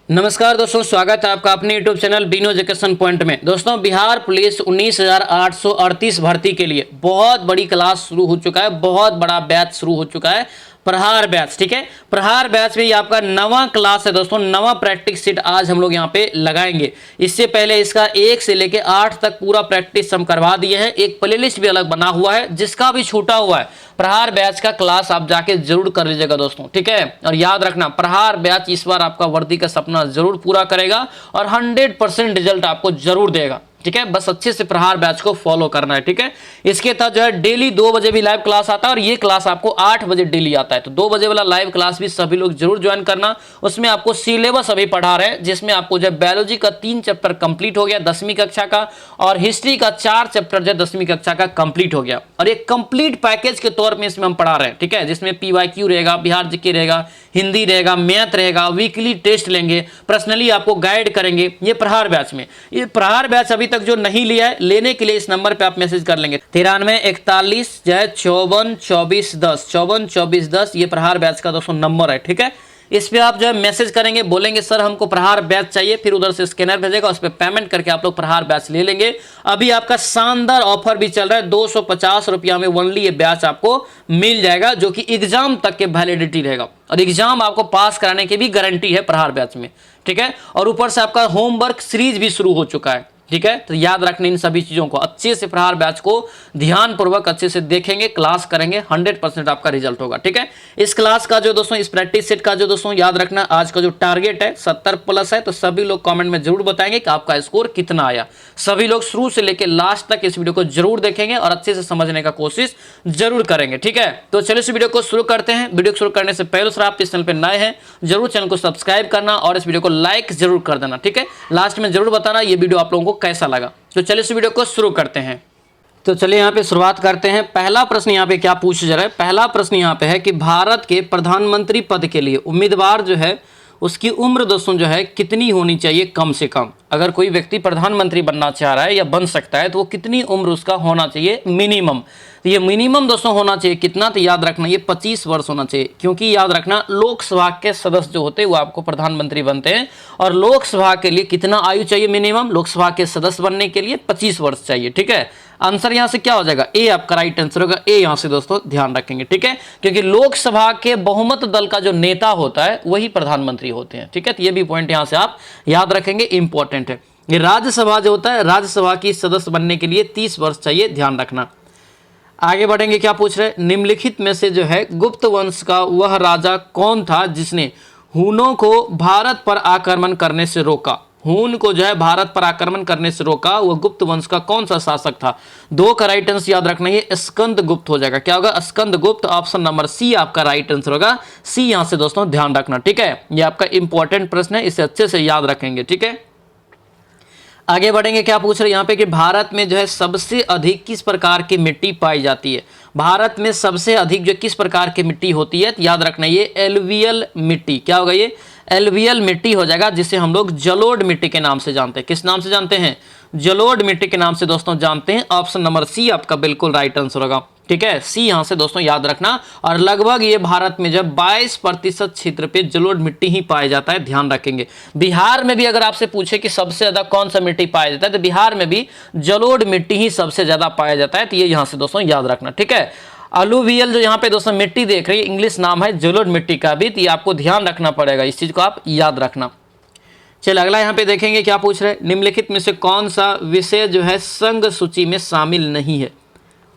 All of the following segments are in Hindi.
नमस्कार दोस्तों, स्वागत है आपका अपने YouTube channel Bino education point में। दोस्तों, बिहार पुलिस 19,838 भर्ती के लिए बहुत बड़ी क्लास शुरू हो चुका है, बहुत बड़ा बैच शुरू हो चुका है, प्रहार बैच। ठीक है, प्रहार बैच में ये आपका नवा क्लास है दोस्तों, नवा प्रैक्टिस सेट आज हम लोग यहाँ पे लगाएंगे। इससे पहले इसका 1 से लेके 8 तक पूरा प्रैक्टिस हम करवा दिए हैं। एक प्लेलिस्ट भी अलग बना हुआ है, जिसका भी छूटा हुआ है प्रहार बैच का क्लास आप जाके जरूर कर लीजिएगा दोस्तों। ठीक है, और याद रखना, प्रहार बैच इस बार आपका वर्दी का सपना जरूर पूरा करेगा और 100% रिजल्ट आपको जरूर देगा। ठीक है, बस अच्छे से प्रहार बैच को फॉलो करना है। ठीक है, इसके तहत जो है डेली 2 बजे भी लाइव क्लास आता है और ये क्लास आपको 8 बजे डेली आता है। तो 2 बजे वाला लाइव क्लास भी सभी लोग जरूर ज्वाइन करना। उसमें आपको सिलेबस अभी पढ़ा रहे हैं, जिसमें आपको जो बायोलॉजी का 3 चैप्टर कंप्लीट हो गया 10वीं कक्षा का, और हिस्ट्री का 4 चैप्टर जो 10वीं कक्षा का कंप्लीट हो गया, और एक कंप्लीट पैकेज के तौर में इसमें हम पढ़ा रहे हैं। ठीक है, जिसमें PYQ रहेगा, बिहार जीके रहेगा, हिंदी रहेगा, मैथ रहेगा, वीकली टेस्ट लेंगे, पर्सनली आपको गाइड करेंगे। ये प्रहार बैच में, ये प्रहार बैच अभी तक जो नहीं लिया है, लेने के लिए इस नंबर पे आप मैसेज कर लेंगे 9341 जो है 542410 542410। ये प्रहार बैच का दोस्तों नंबर है। ठीक है, इस पे आप जो है मैसेज करेंगे, बोलेंगे सर हमको प्रहार बैच चाहिए, फिर उधर से स्कैनर भेजेगा, उस पर पेमेंट करके आप लोग प्रहार बैच ले लेंगे। अभी आपका शानदार ऑफर भी चल रहा है, 250 रुपया में ओनली ये बैच आपको मिल जाएगा, जो कि एग्जाम तक के वैलिडिटी रहेगा, और एग्जाम आपको पास कराने की भी गारंटी है प्रहार बैच में। ठीक है, और ऊपर से आपका होमवर्क सीरीज भी शुरू हो चुका है। ठीक है, तो याद रखने इन सभी चीजों को, अच्छे से प्रहार बैच को ध्यानपूर्वक अच्छे से देखेंगे, क्लास करेंगे, 100% आपका रिजल्ट होगा। ठीक है, इस क्लास का जो दोस्तों, इस प्रैक्टिस सेट का जो दोस्तों याद रखना, आज का जो टारगेट है 70+ है। तो सभी लोग कमेंट में जरूर बताएंगे कि आपका स्कोर कितना आया। सभी लोग शुरू से लेकर लास्ट तक इस वीडियो को जरूर देखेंगे और अच्छे से समझने का कोशिश जरूर करेंगे। ठीक है, तो चलिए इस वीडियो को शुरू करते हैं। वीडियो शुरू करने से पहले आप इस चैनल पर नए हैं, जरूर चैनल को सब्सक्राइब करना और इस वीडियो को लाइक जरूर कर देना। ठीक है, लास्ट में जरूर बताना ये वीडियो आप लोगों को कैसा लगा। तो चलिए इस वीडियो को शुरू करते हैं। तो चलिए यहाँ पे शुरुआत करते हैं। पहला प्रश्न यहाँ पे क्या पूछा जा रहा है? पहला प्रश्न यहाँ पे है कि भारत के प्रधानमंत्री पद के लिए उम्मीदवार जो है उसकी उम्र दोस्तों जो है कितनी होनी चाहिए कम से कम। अगर कोई व्यक्ति प्रधानमंत्री बनना चाह रहा है या बन सकता है तो वो कितनी उम्र उसका होना चाहिए मिनिमम। तो ये मिनिमम दोस्तों होना चाहिए कितना, तो याद रखना ये 25 वर्ष होना चाहिए, क्योंकि याद रखना लोकसभा के सदस्य जो होते हैं वो आपको प्रधानमंत्री बनते हैं, और लोकसभा के लिए कितना आयु चाहिए मिनिमम, लोकसभा के सदस्य बनने के लिए 25 वर्ष चाहिए। ठीक है, आंसर यहां से क्या हो जाएगा? ए आपका राइट आंसर होगा। ए यहां से दोस्तों ध्यान रखेंगे। ठीक है, क्योंकि लोकसभा के बहुमत दल का जो नेता होता है वही प्रधानमंत्री होते हैं। ठीक है, तो ये भी पॉइंट यहां से आप याद रखेंगे, इंपॉर्टेंट है। ये राज्यसभा जो होता है, राज्यसभा की सदस्य बनने के लिए 30 वर्ष चाहिए, ध्यान रखना। आगे बढ़ेंगे, क्या पूछ रहे? निम्नलिखित में से जो है गुप्त वंश का वह राजा कौन था जिसने हुनों को भारत पर आक्रमण करने से रोका? हुन को जो है भारत पर आक्रमण करने से रोका, वह गुप्त वंश का कौन सा शासक था? 2 का राइट आंसर याद रखना, ये स्कंद गुप्त हो जाएगा। क्या होगा? स्कंद गुप्त। ऑप्शन नंबर सी आपका राइट आंसर होगा। सी यहां से दोस्तों ध्यान रखना। ठीक है, ये आपका इंपॉर्टेंट प्रश्न है, इसे अच्छे से याद रखेंगे। ठीक है, आगे बढ़ेंगे, क्या पूछ रहे हैं यहाँ पे कि भारत में जो है सबसे अधिक किस प्रकार की मिट्टी पाई जाती है? भारत में सबसे अधिक जो किस प्रकार की मिट्टी होती है? तो याद रखना ये एलुवियल मिट्टी। क्या होगा? ये एलुवियल मिट्टी हो जाएगा, जिसे हम लोग जलोढ़ मिट्टी के नाम से जानते हैं। किस नाम से जानते हैं? जलोढ़ मिट्टी के नाम से दोस्तों जानते हैं। ऑप्शन नंबर सी आपका बिल्कुल राइट आंसर होगा। ठीक है, सी यहां से दोस्तों याद रखना। और लगभग ये भारत में जब 22% क्षेत्र पे जलोढ़ मिट्टी ही पाया जाता है, ध्यान रखेंगे। बिहार में भी अगर आपसे पूछे कि सबसे ज्यादा कौन सा मिट्टी पाया जाता है, तो बिहार में भी जलोढ़ मिट्टी ही सबसे ज्यादा पाया जाता है। तो ये यहां से दोस्तों याद रखना। ठीक है, अलुवियल जो यहाँ पे दोस्तों मिट्टी देख रही है, इंग्लिश नाम है जलोढ़ मिट्टी का भी, तो ये आपको ध्यान रखना पड़ेगा, इस चीज को आप याद रखना। चलिए अगला यहाँ पे देखेंगे, क्या पूछ रहे? निम्नलिखित में से कौन सा विषय जो है संघ सूची में शामिल नहीं है?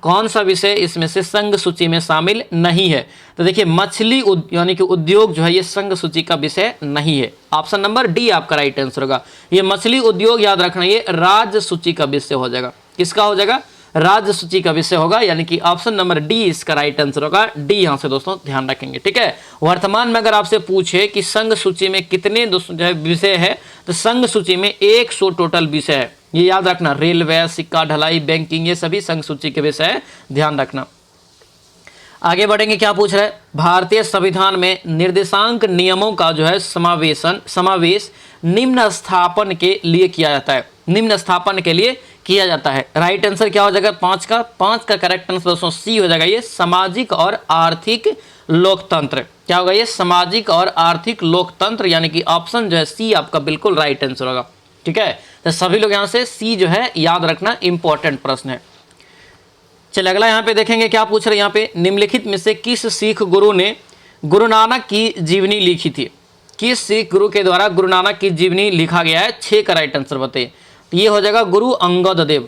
कौन सा विषय इसमें से संघ सूची में शामिल नहीं है? तो देखिए मछली यानी कि उद्योग जो है ये संघ सूची का विषय नहीं है। ऑप्शन नंबर डी आपका राइट आंसर होगा। ये मछली उद्योग याद रखना ये राज्य सूची का विषय हो जाएगा। किसका हो जाएगा? राज्य सूची का विषय होगा, यानी कि ऑप्शन नंबर डी इसका राइट आंसर होगा। डी यहां से दोस्तों ध्यान रखेंगे। ठीक है, वर्तमान में अगर आपसे पूछे कि संघ सूची में कितने दोस्तों जो है विषय है, तो संघ सूची में 100 टोटल विषय है। ये याद रखना, रेलवे, सिक्का ढलाई, बैंकिंग, ये सभी संघ सूची के विषय है, ध्यान रखना। आगे बढ़ेंगे, क्या पूछ रहा है, भारतीय संविधान में निर्देशांक नियमों का जो है समावेश निम्न स्थापन के लिए किया जाता है। निम्न स्थापन के लिए किया जाता है। राइट आंसर क्या हो जाएगा, 5 का करेक्ट आंसर दोस्तों सी हो जाएगा, ये सामाजिक और आर्थिक लोकतंत्र। क्या होगा, ये सामाजिक और आर्थिक लोकतंत्र, यानी कि ऑप्शन जो है सी आपका बिल्कुल राइट आंसर होगा। ठीक है, तो सभी लोग यहाँ से सी जो है याद रखना, इंपॉर्टेंट प्रश्न है। चलिए अगला यहाँ पे देखेंगे, क्या पूछ रहे हैं यहाँ पे, निम्नलिखित में से किस सिख गुरु ने गुरु नानक की जीवनी लिखी थी। किस सिख गुरु के द्वारा गुरु नानक की जीवनी लिखा गया है, 6 का राइट आंसर बताइए। तो ये हो जाएगा गुरु अंगद देव।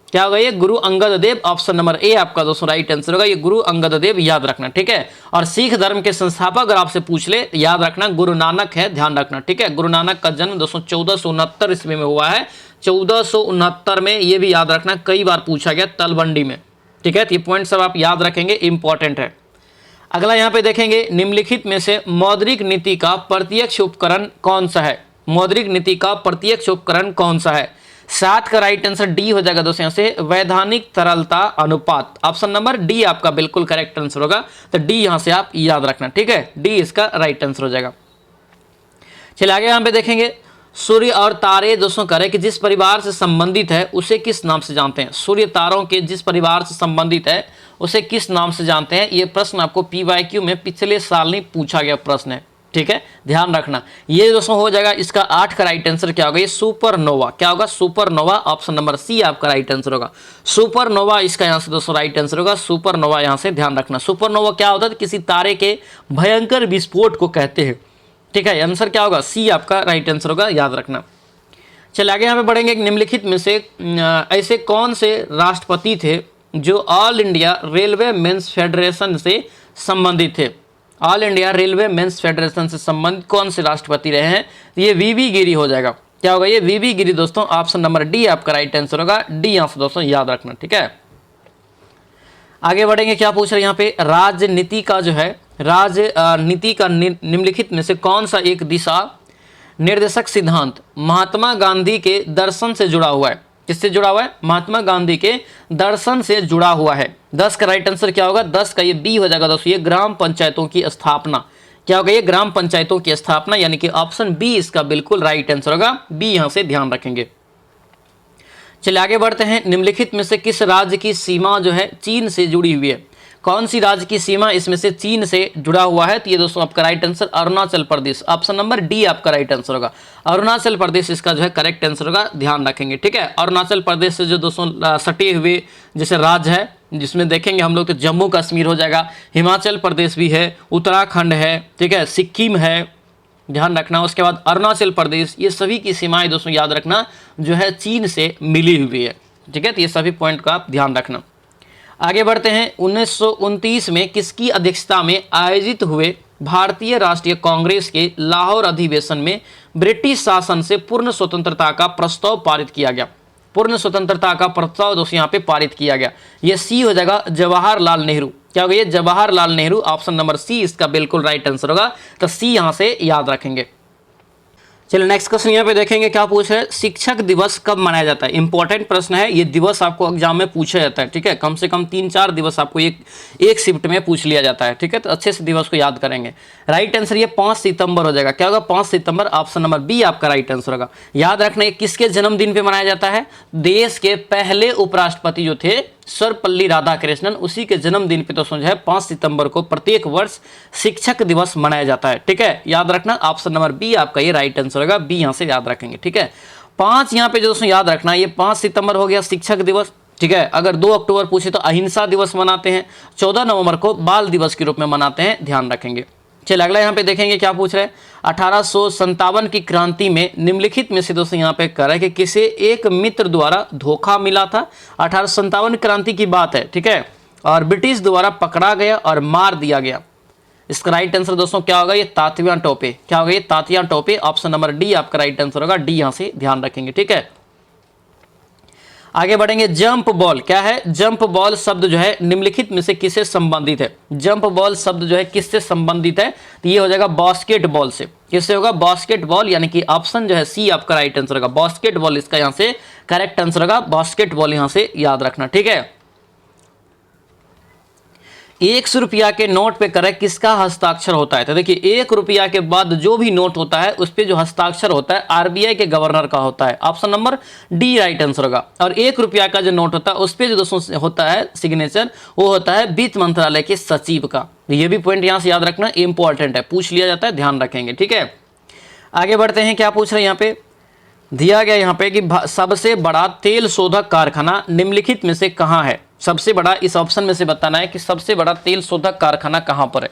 क्या होगा, ये Guru Angad Dev, option number A आपका दोस्तों राइट आंसर होगा, ये गुरु अंगद देव याद रखना। ठीक है, और सिख धर्म के संस्थापक अगर आपसे पूछ ले, याद रखना गुरु नानक है, ध्यान रखना। ठीक है, गुरु नानक का जन्म दोस्तों 1469 ईस्वी में हुआ है। 1469 में, ये भी याद रखना, कई बार पूछा गया तलवंडी में। ठीक है, तो ये पॉइंट सब आप याद रखेंगे, इंपॉर्टेंट है। अगला यहाँ पे देखेंगे, निम्नलिखित में से मौद्रिक नीति का प्रत्यक्ष उपकरण कौन सा है। मौद्रिक नीति का प्रत्यक्ष उपकरण कौन सा है। 7 का राइट आंसर डी हो जाएगा दोस्तों, यहाँ से वैधानिक तरलता अनुपात, ऑप्शन नंबर डी आपका बिल्कुल करेक्ट आंसर होगा। तो डी यहाँ से आप याद रखना। ठीक है, डी इसका राइट आंसर हो जाएगा। चलिए आगे यहाँ पे देखेंगे, सूर्य और तारे दोस्तों कह रहे कि जिस परिवार से संबंधित है उसे किस नाम से जानते हैं। सूर्य तारों के जिस परिवार से संबंधित है उसे किस नाम से जानते हैं। ये प्रश्न आपको PYQ में पिछले साल नहीं पूछा गया प्रश्न है। ठीक है, ध्यान रखना। ये दोस्तों हो जाएगा, इसका 8 का राइट आंसर क्या होगा, ये सुपरनोवा। क्या होगा, सुपरनोवा, ऑप्शन नंबर सी आपका राइट आंसर होगा। सुपरनोवा इसका यहाँ से दोस्तों राइट आंसर होगा, सुपरनोवा यहाँ से ध्यान रखना। सुपरनोवा क्या होता है, किसी तारे के भयंकर विस्फोट को कहते हैं। ठीक है, आंसर क्या होगा, सी आपका राइट आंसर होगा, याद रखना। चलिए आगे यहाँ पे बढ़ेंगे, निम्नलिखित में से ऐसे कौन से राष्ट्रपति थे जो all India railway men's federation से संबंधित थे। All India railway men's federation से संबंधित कौन से राष्ट्रपति रहे हैं। ये VV गिरी हो जाएगा। क्या होगा, ये VV गिरी दोस्तों, ऑप्शन नंबर डी आपका राइट आंसर होगा। डी यहाँ से दोस्तों याद रखना। ठीक है, आगे बढ़ेंगे, क्या पूछ रहे हैं यहाँ पे, राजनीति का जो है, राजनीति का निम्नलिखित में से कौन सा एक दिशा निर्देशक सिद्धांत महात्मा गांधी के दर्शन से जुड़ा हुआ है। किससे जुड़ा हुआ है, महात्मा गांधी के दर्शन से जुड़ा हुआ है। 10 का राइट आंसर क्या होगा, 10 का ये बी हो जाएगा दोस्तों, ये ग्राम पंचायतों की स्थापना। क्या होगा, ये ग्राम पंचायतों की स्थापना, यानी कि ऑप्शन बी इसका बिल्कुल राइट आंसर होगा। बी यहाँ से ध्यान रखेंगे। चलिए आगे बढ़ते हैं, निम्नलिखित में से किस राज्य की सीमा जो है चीन से जुड़ी हुई है। कौन सी राज्य की सीमा इसमें से चीन से जुड़ा हुआ है। तो ये दोस्तों आपका right answer Arunachal Pradesh, option number D आपका राइट आंसर होगा। अरुणाचल प्रदेश इसका जो है करेक्ट आंसर होगा, ध्यान रखेंगे। ठीक है, अरुणाचल प्रदेश से जो दोस्तों सटे हुए जैसे राज्य है, जिसमें देखेंगे हम लोग तो जम्मू कश्मीर हो जाएगा, हिमाचल प्रदेश भी है, उत्तराखंड है, ठीक है, सिक्किम है, ध्यान रखना। उसके बाद अरुणाचल प्रदेश, ये सभी की सीमाएं दोस्तों याद रखना जो है चीन से मिली हुई है। ठीक है, तो ये सभी पॉइंट का आप ध्यान रखना। आगे बढ़ते हैं, 1929 में किसकी अध्यक्षता में आयोजित हुए भारतीय राष्ट्रीय कांग्रेस के लाहौर अधिवेशन में ब्रिटिश शासन से पूर्ण स्वतंत्रता का प्रस्ताव पारित किया गया। पूर्ण स्वतंत्रता का प्रस्ताव दोस्तों यहाँ पे पारित किया गया। ये सी हो जाएगा, जवाहरलाल नेहरू। क्या होगा, ये Jawaharlal Nehru, option number C इसका बिल्कुल राइट आंसर होगा। तो सी यहाँ से याद रखेंगे। चलिए नेक्स्ट क्वेश्चन यहाँ पे देखेंगे, क्या पूछ है, शिक्षक दिवस कब मनाया जाता है। इंपॉर्टेंट प्रश्न है, ये दिवस आपको एग्जाम में पूछा जाता है। ठीक है, कम से कम 3-4 दिवस आपको एक शिफ्ट में पूछ लिया जाता है। ठीक है, तो अच्छे से दिवस को याद करेंगे। राइट आंसर ये 5 सितंबर हो जाएगा। क्या होगा, 5 सितंबर, ऑप्शन नंबर बी आपका राइट आंसर होगा। याद रखना, ये किसके जन्मदिन पे मनाया जाता है, देश के पहले उपराष्ट्रपति जो थे सर्वपल्ली राधाकृष्णन, उसी के जन्मदिन पे दोस्तों जो है 5 सितंबर को प्रत्येक वर्ष शिक्षक दिवस मनाया जाता है। ठीक है, याद रखना, ऑप्शन नंबर बी आपका ये राइट आंसर होगा। बी यहाँ से याद रखेंगे। ठीक है, 5 यहाँ पे दोस्तों याद रखना, ये 5 सितंबर हो गया शिक्षक दिवस। ठीक है, अगर 2 अक्टूबर पूछे तो अहिंसा दिवस मनाते हैं, 14 नवंबर को बाल दिवस के रूप में मनाते हैं, ध्यान रखेंगे। चलिए अगला यहाँ पे देखेंगे, क्या पूछ रहे हैं, 1857 की क्रांति में निम्नलिखित में से दोस्तों यहाँ पे कह रहा है कि किसे एक मित्र द्वारा धोखा मिला था। 1857 क्रांति की बात है। ठीक है, और ब्रिटिश द्वारा पकड़ा गया और मार दिया गया। इसका राइट आंसर दोस्तों क्या होगा, ये तात्या टोपे। क्या होगा, ये Tatya Tope, option number D आपका राइट आंसर होगा। डी यहाँ से ध्यान रखेंगे। ठीक है, आगे बढ़ेंगे, जंप बॉल क्या है, जंप बॉल शब्द जो है निम्नलिखित में से किससे संबंधित है। जंप बॉल शब्द जो है किससे संबंधित है, तो ये हो जाएगा बास्केटबॉल से। किससे होगा, बास्केटबॉल, यानी कि ऑप्शन जो है सी आपका राइट आंसर होगा। बास्केटबॉल इसका यहाँ से करेक्ट आंसर होगा। बास्केटबॉल यहाँ से याद रखना। ठीक है, 100 रुपया के नोट पे करें किसका हस्ताक्षर होता है? तो देखिए 1 रुपया के बाद जो भी नोट होता है उस पे जो हस्ताक्षर होता है आरबीआई के गवर्नर का होता है। Option number D right answer होगा। और 1 रुपया का जो नोट होता है उस पे जो दोस्तों होता है सिग्नेचर, वो होता है वित्त मंत्रालय के सचिव का। ये भी पॉइंट यहाँ से याद रखना इंपॉर्टेंट है, पूछ लिया जाता है, ध्यान रखेंगे। ठीक है, आगे बढ़ते हैं। क्या पूछ रहे हैं यहाँ पे? दिया गया यहाँ पे कि सबसे बड़ा तेल शोधक कारखाना निम्नलिखित में से कहाँ है? सबसे बड़ा, इस ऑप्शन में से बताना है कि सबसे बड़ा तेल शोधक कारखाना कहाँ पर है।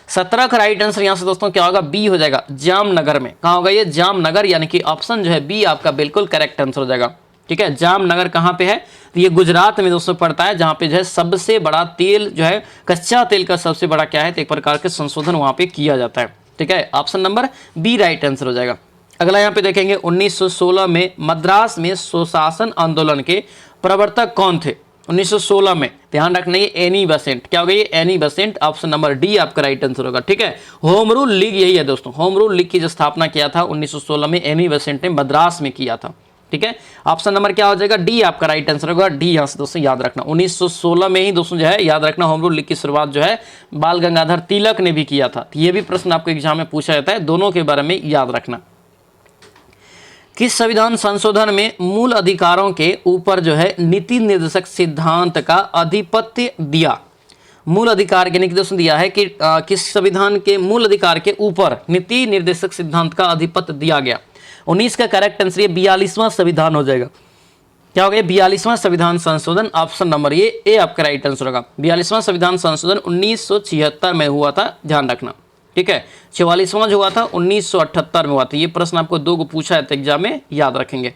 17 का राइट आंसर यहाँ से दोस्तों क्या होगा? बी हो जाएगा, जामनगर में। कहाँ होगा ये? जामनगर, यानी कि ऑप्शन जो है बी आपका बिल्कुल करेक्ट आंसर हो जाएगा। ठीक है, जामनगर कहाँ पे है? तो ये गुजरात में दोस्तों पड़ता है, जहाँ पे जो है सबसे बड़ा तेल जो है, कच्चा तेल का सबसे बड़ा क्या है, तो एक प्रकार के संशोधन वहाँ पे किया जाता है। ठीक है, option number B right answer हो जाएगा। अगला यहाँ पे देखेंगे 1916 में मद्रास में स्वशासन आंदोलन के प्रवर्तक कौन थे? 1916 में, ध्यान रखना ये एनी बेसेंट। क्या हो गया? ये Annie Besant, option number D आपका राइट आंसर होगा। ठीक है, होम रूल लीग यही है दोस्तों, होम रूल लीग की जो स्थापना किया था 1916 में एनी बेसेंट ने मद्रास में किया था। ठीक है, ऑप्शन नंबर क्या हो जाएगा? डी आपका राइट आंसर होगा। डी यहाँ से दोस्तों याद रखना, 1916 में ही दोस्तों जो है याद रखना, होम रूल लीग की शुरुआत जो है बाल गंगाधर तिलक ने भी किया था। ये भी प्रश्न आपको एग्जाम में पूछा जाता है, दोनों के बारे में याद रखना। किस संविधान संशोधन में मूल अधिकारों के ऊपर जो है नीति निर्देशक सिद्धांत का आधिपत्य दिया? मूल अधिकार के दोस्तों दिया है कि किस संविधान के मूल अधिकार के ऊपर नीति निर्देशक सिद्धांत का आधिपत्य दिया गया? 19 का करेक्ट आंसर ये 42वां संविधान हो जाएगा। क्या हो गया? 42वां संविधान संशोधन, ऑप्शन नंबर ए आपका राइट आंसर होगा। 42वां संविधान संशोधन 1976 में हुआ था, ध्यान रखना। ठीक है, 44वां जो हुआ था 1978 में हुआ था। ये प्रश्न आपको 2 को पूछा है तो एग्जाम में याद रखेंगे।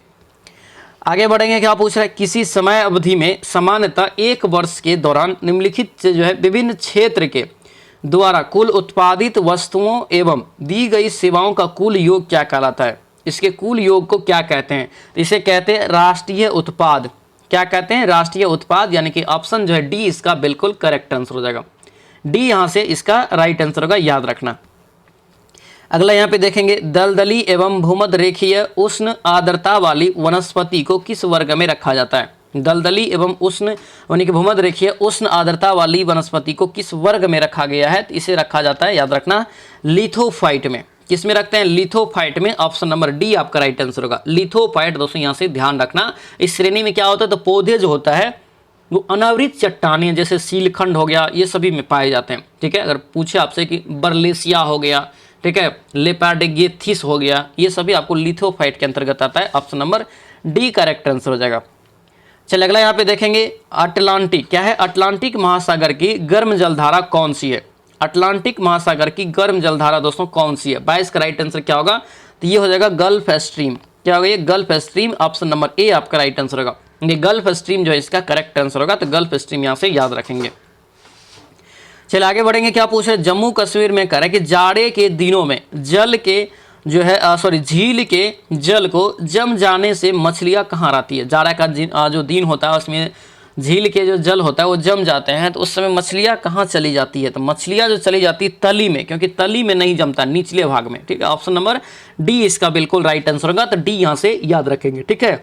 आगे बढ़ेंगे। क्या पूछ रहा है? किसी समय अवधि में सामान्यतः 1 वर्ष के दौरान निम्नलिखित जो है विभिन्न क्षेत्र के द्वारा कुल उत्पादित वस्तुओं एवं दी गई सेवाओं का कुल योग क्या कहलाता है? इसके कुल योग को क्या कहते हैं? तो इसे कहते हैं राष्ट्रीय उत्पाद। क्या कहते हैं? राष्ट्रीय उत्पाद, यानी कि ऑप्शन जो है डी इसका बिल्कुल करेक्ट आंसर हो जाएगा। डी यहाँ से इसका राइट आंसर होगा, याद रखना। अगला यहाँ पे देखेंगे, दलदली एवं भूमध्य रेखीय उष्ण आर्द्रता वाली वनस्पति को किस वर्ग में रखा जाता है? दलदली एवं उष्ण यानी कि भूमध्य रेखीय उष्ण आर्द्रता वाली वनस्पति को किस वर्ग में रखा गया है? तो इसे रखा जाता है, याद रखना, लिथोफाइट में। किस में रखते हैं? लिथोफाइट में। ऑप्शन नंबर डी आपका राइट आंसर होगा। लिथोफाइट दोस्तों यहाँ से ध्यान रखना, इस श्रेणी में क्या होता है, तो पौधे जो होता है वो अनावृत चट्टानें जैसे सीलखंड हो गया, ये सभी में पाए जाते हैं। ठीक है, अगर पूछे आपसे कि बर्लेसिया हो गया, ठीक है, लेपार्डेगेथिस हो गया, ये सभी आपको लिथोफाइट के अंतर्गत आता है। Option number D correct answer हो जाएगा। चलिए अगला यहाँ पे देखेंगे, अटलांटिक। क्या है? अटलांटिक महासागर की गर्म जलधारा कौन सी है? अटलांटिक महासागर की गर्म जलधारा दोस्तों कौन सी है? 22 का राइट आंसर क्या होगा? तो ये हो जाएगा गल्फ स्ट्रीम। क्या होगा ये? Gulf stream. Option number A आपका राइट आंसर होगा। ये गल्फ स्ट्रीम जो है इसका करेक्ट आंसर होगा, तो गल्फ स्ट्रीम यहाँ से याद रखेंगे। चलिए आगे बढ़ेंगे। क्या पूछ रहे हैं? जम्मू कश्मीर में कह रहा है कि जाड़े के दिनों में जल के जो है झील के जल को जम जाने से मछलियाँ कहाँ आती है? जाड़ा का जो दिन होता है उसमें झील के जो जल होता है वो जम जाते हैं, तो उस समय मछलियाँ कहाँ चली जाती है? तो मछलियाँ जो चली जाती है तली में, क्योंकि तली में नहीं जमता, निचले भाग में। ठीक है, ऑप्शन नंबर डी इसका बिल्कुल राइट आंसर होगा, तो डी यहाँ से याद रखेंगे। ठीक है,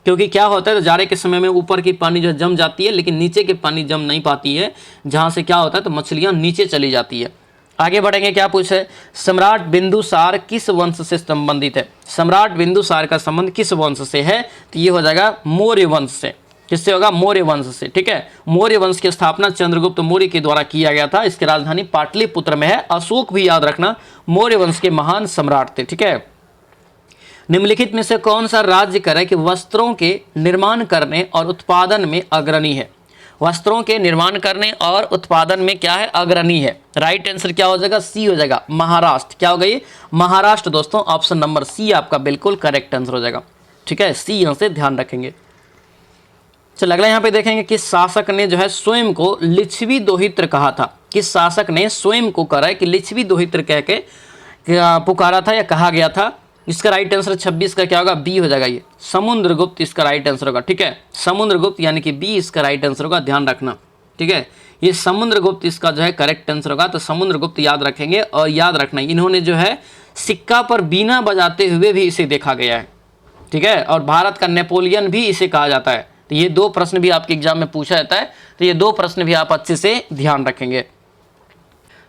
क्योंकि क्या होता है, तो जाड़े के समय में ऊपर की पानी जो जम जाती है लेकिन नीचे की पानी जम नहीं पाती है, जहाँ से क्या होता है तो मछलियाँ नीचे चली जाती है। आगे बढ़ेंगे। क्या पूछे? सम्राट बिंदुसार किस वंश से संबंधित है? सम्राट बिंदुसार का संबंध किस वंश से है? तो ये हो जाएगा मौर्य वंश से। किससे होगा? मौर्य वंश से। ठीक है, मौर्य वंश की स्थापना चंद्रगुप्त मौर्य के द्वारा किया गया था। इसकी राजधानी पाटलिपुत्र में है। अशोक भी याद रखना मौर्य वंश के महान सम्राट थे। ठीक है, निम्नलिखित में से कौन सा राज्य करे कि वस्त्रों के निर्माण करने और उत्पादन में अग्रणी है? वस्त्रों के निर्माण करने और उत्पादन में क्या है? अग्रणी है। राइट आंसर क्या हो जाएगा? सी हो जाएगा, महाराष्ट्र। क्या हो गई? महाराष्ट्र दोस्तों। ऑप्शन नंबर सी आपका बिल्कुल करेक्ट आंसर हो जाएगा। ठीक है, सी यहाँ से ध्यान रखेंगे। चल अगला यहाँ पे देखेंगे, किस शासक ने जो है स्वयं को लिच्छवी दोहित्र कहा था? किस शासक ने स्वयं को करा है कि लिच्छवी दोहित्र कह के पुकारा था या कहा गया था? इसका राइट आंसर 26 का क्या होगा? बी हो जाएगा, ये समुद्रगुप्त इसका राइट आंसर होगा। ठीक है, समुद्रगुप्त यानी कि बी इसका राइट आंसर होगा, ध्यान रखना। ठीक है, ये समुद्रगुप्त इसका जो है करेक्ट आंसर होगा, तो समुद्रगुप्त याद रखेंगे। और याद रखना इन्होंने जो है सिक्का पर बीना बजाते हुए भी इसे देखा गया है। ठीक है, और भारत का नेपोलियन भी इसे कहा जाता है। तो ये 2 प्रश्न भी आपके एग्जाम में पूछा जाता है, तो ये 2 प्रश्न भी आप अच्छे से ध्यान रखेंगे।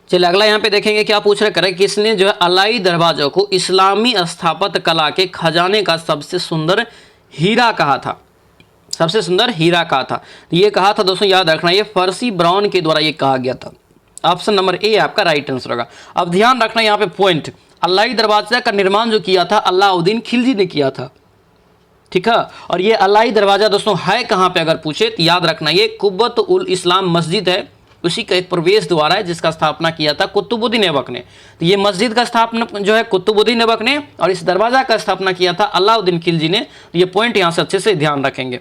चलिए अगला यहाँ पे देखेंगे क्या पूछ रहे, करें किसने जो है अलाई दरवाजा को इस्लामी स्थापत्य कला के खजाने का सबसे सुंदर हीरा कहा था, सबसे सुंदर हीरा कहा था। तो ये कहा था दोस्तों, याद रखना, ये फर्सी ब्राउन के द्वारा ये कहा गया था। ऑप्शन नंबर ए आपका राइट आंसर होगा। अब ध्यान रखना यहाँ पे पॉइंट, अलाई दरवाजा का निर्माण जो किया था अलाउद्दीन खिलजी ने किया था, ठीक है। और ये अलाई दरवाजा दोस्तों है कहाँ पे अगर पूछे तो याद रखना, ये कुब्बत उल इस्लाम मस्जिद है, उसी का एक प्रवेश द्वार है जिसका स्थापना किया था कुतुबुद्दीन ऐबक ने। तो ये मस्जिद का स्थापना जो है कुतुबुद्दीन ऐबक ने, और इस दरवाजा का स्थापना किया था अलाउद्दीन खिलजी ने। तो ये पॉइंट यहाँ से अच्छे से ध्यान रखेंगे।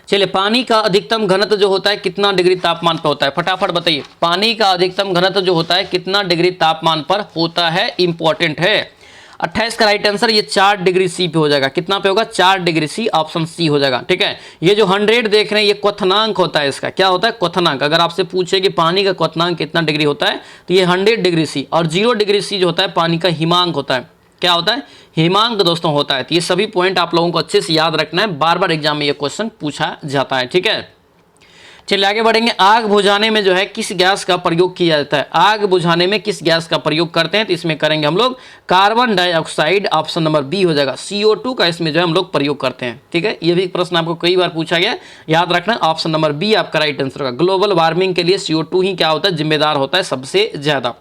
चलिए, पानी का अधिकतम घनत्व जो होता है कितना डिग्री तापमान पर होता है, फटाफट बताइए। पानी का अधिकतम घनत्व जो होता है कितना डिग्री तापमान पर होता है, इंपॉर्टेंट है। 28 का राइट आंसर ये 4 डिग्री सी पे हो जाएगा। कितना पे होगा, 4 डिग्री सी, ऑप्शन सी हो जाएगा, ठीक है। ये जो 100 देख रहे हैं ये क्वथनांक होता है, इसका क्या होता है, क्वथनांक। अगर आपसे पूछे कि पानी का क्वथनांक कितना डिग्री होता है तो ये 100 डिग्री सी, और 0 डिग्री सी जो होता है पानी का हिमांक होता है। क्या होता है, हिमांक दोस्तों होता है। तो ये सभी पॉइंट आप लोगों को अच्छे से याद रखना है, बार बार एग्जाम में ये क्वेश्चन पूछा जाता है, ठीक है। चलिए आगे बढ़ेंगे। आग बुझाने में जो है किस गैस का प्रयोग किया जाता है, आग बुझाने में किस गैस का प्रयोग करते हैं, तो इसमें करेंगे हम लोग carbon dioxide, option number B हो जाएगा। CO2 का इसमें जो है हम लोग प्रयोग करते हैं, ठीक है। ये भी प्रश्न आपको कई बार पूछा गया, याद रखना, ऑप्शन नंबर बी आपका राइट आंसर होगा। ग्लोबल वार्मिंग के लिए CO2 ही क्या होता है, जिम्मेदार होता है सबसे ज्यादा।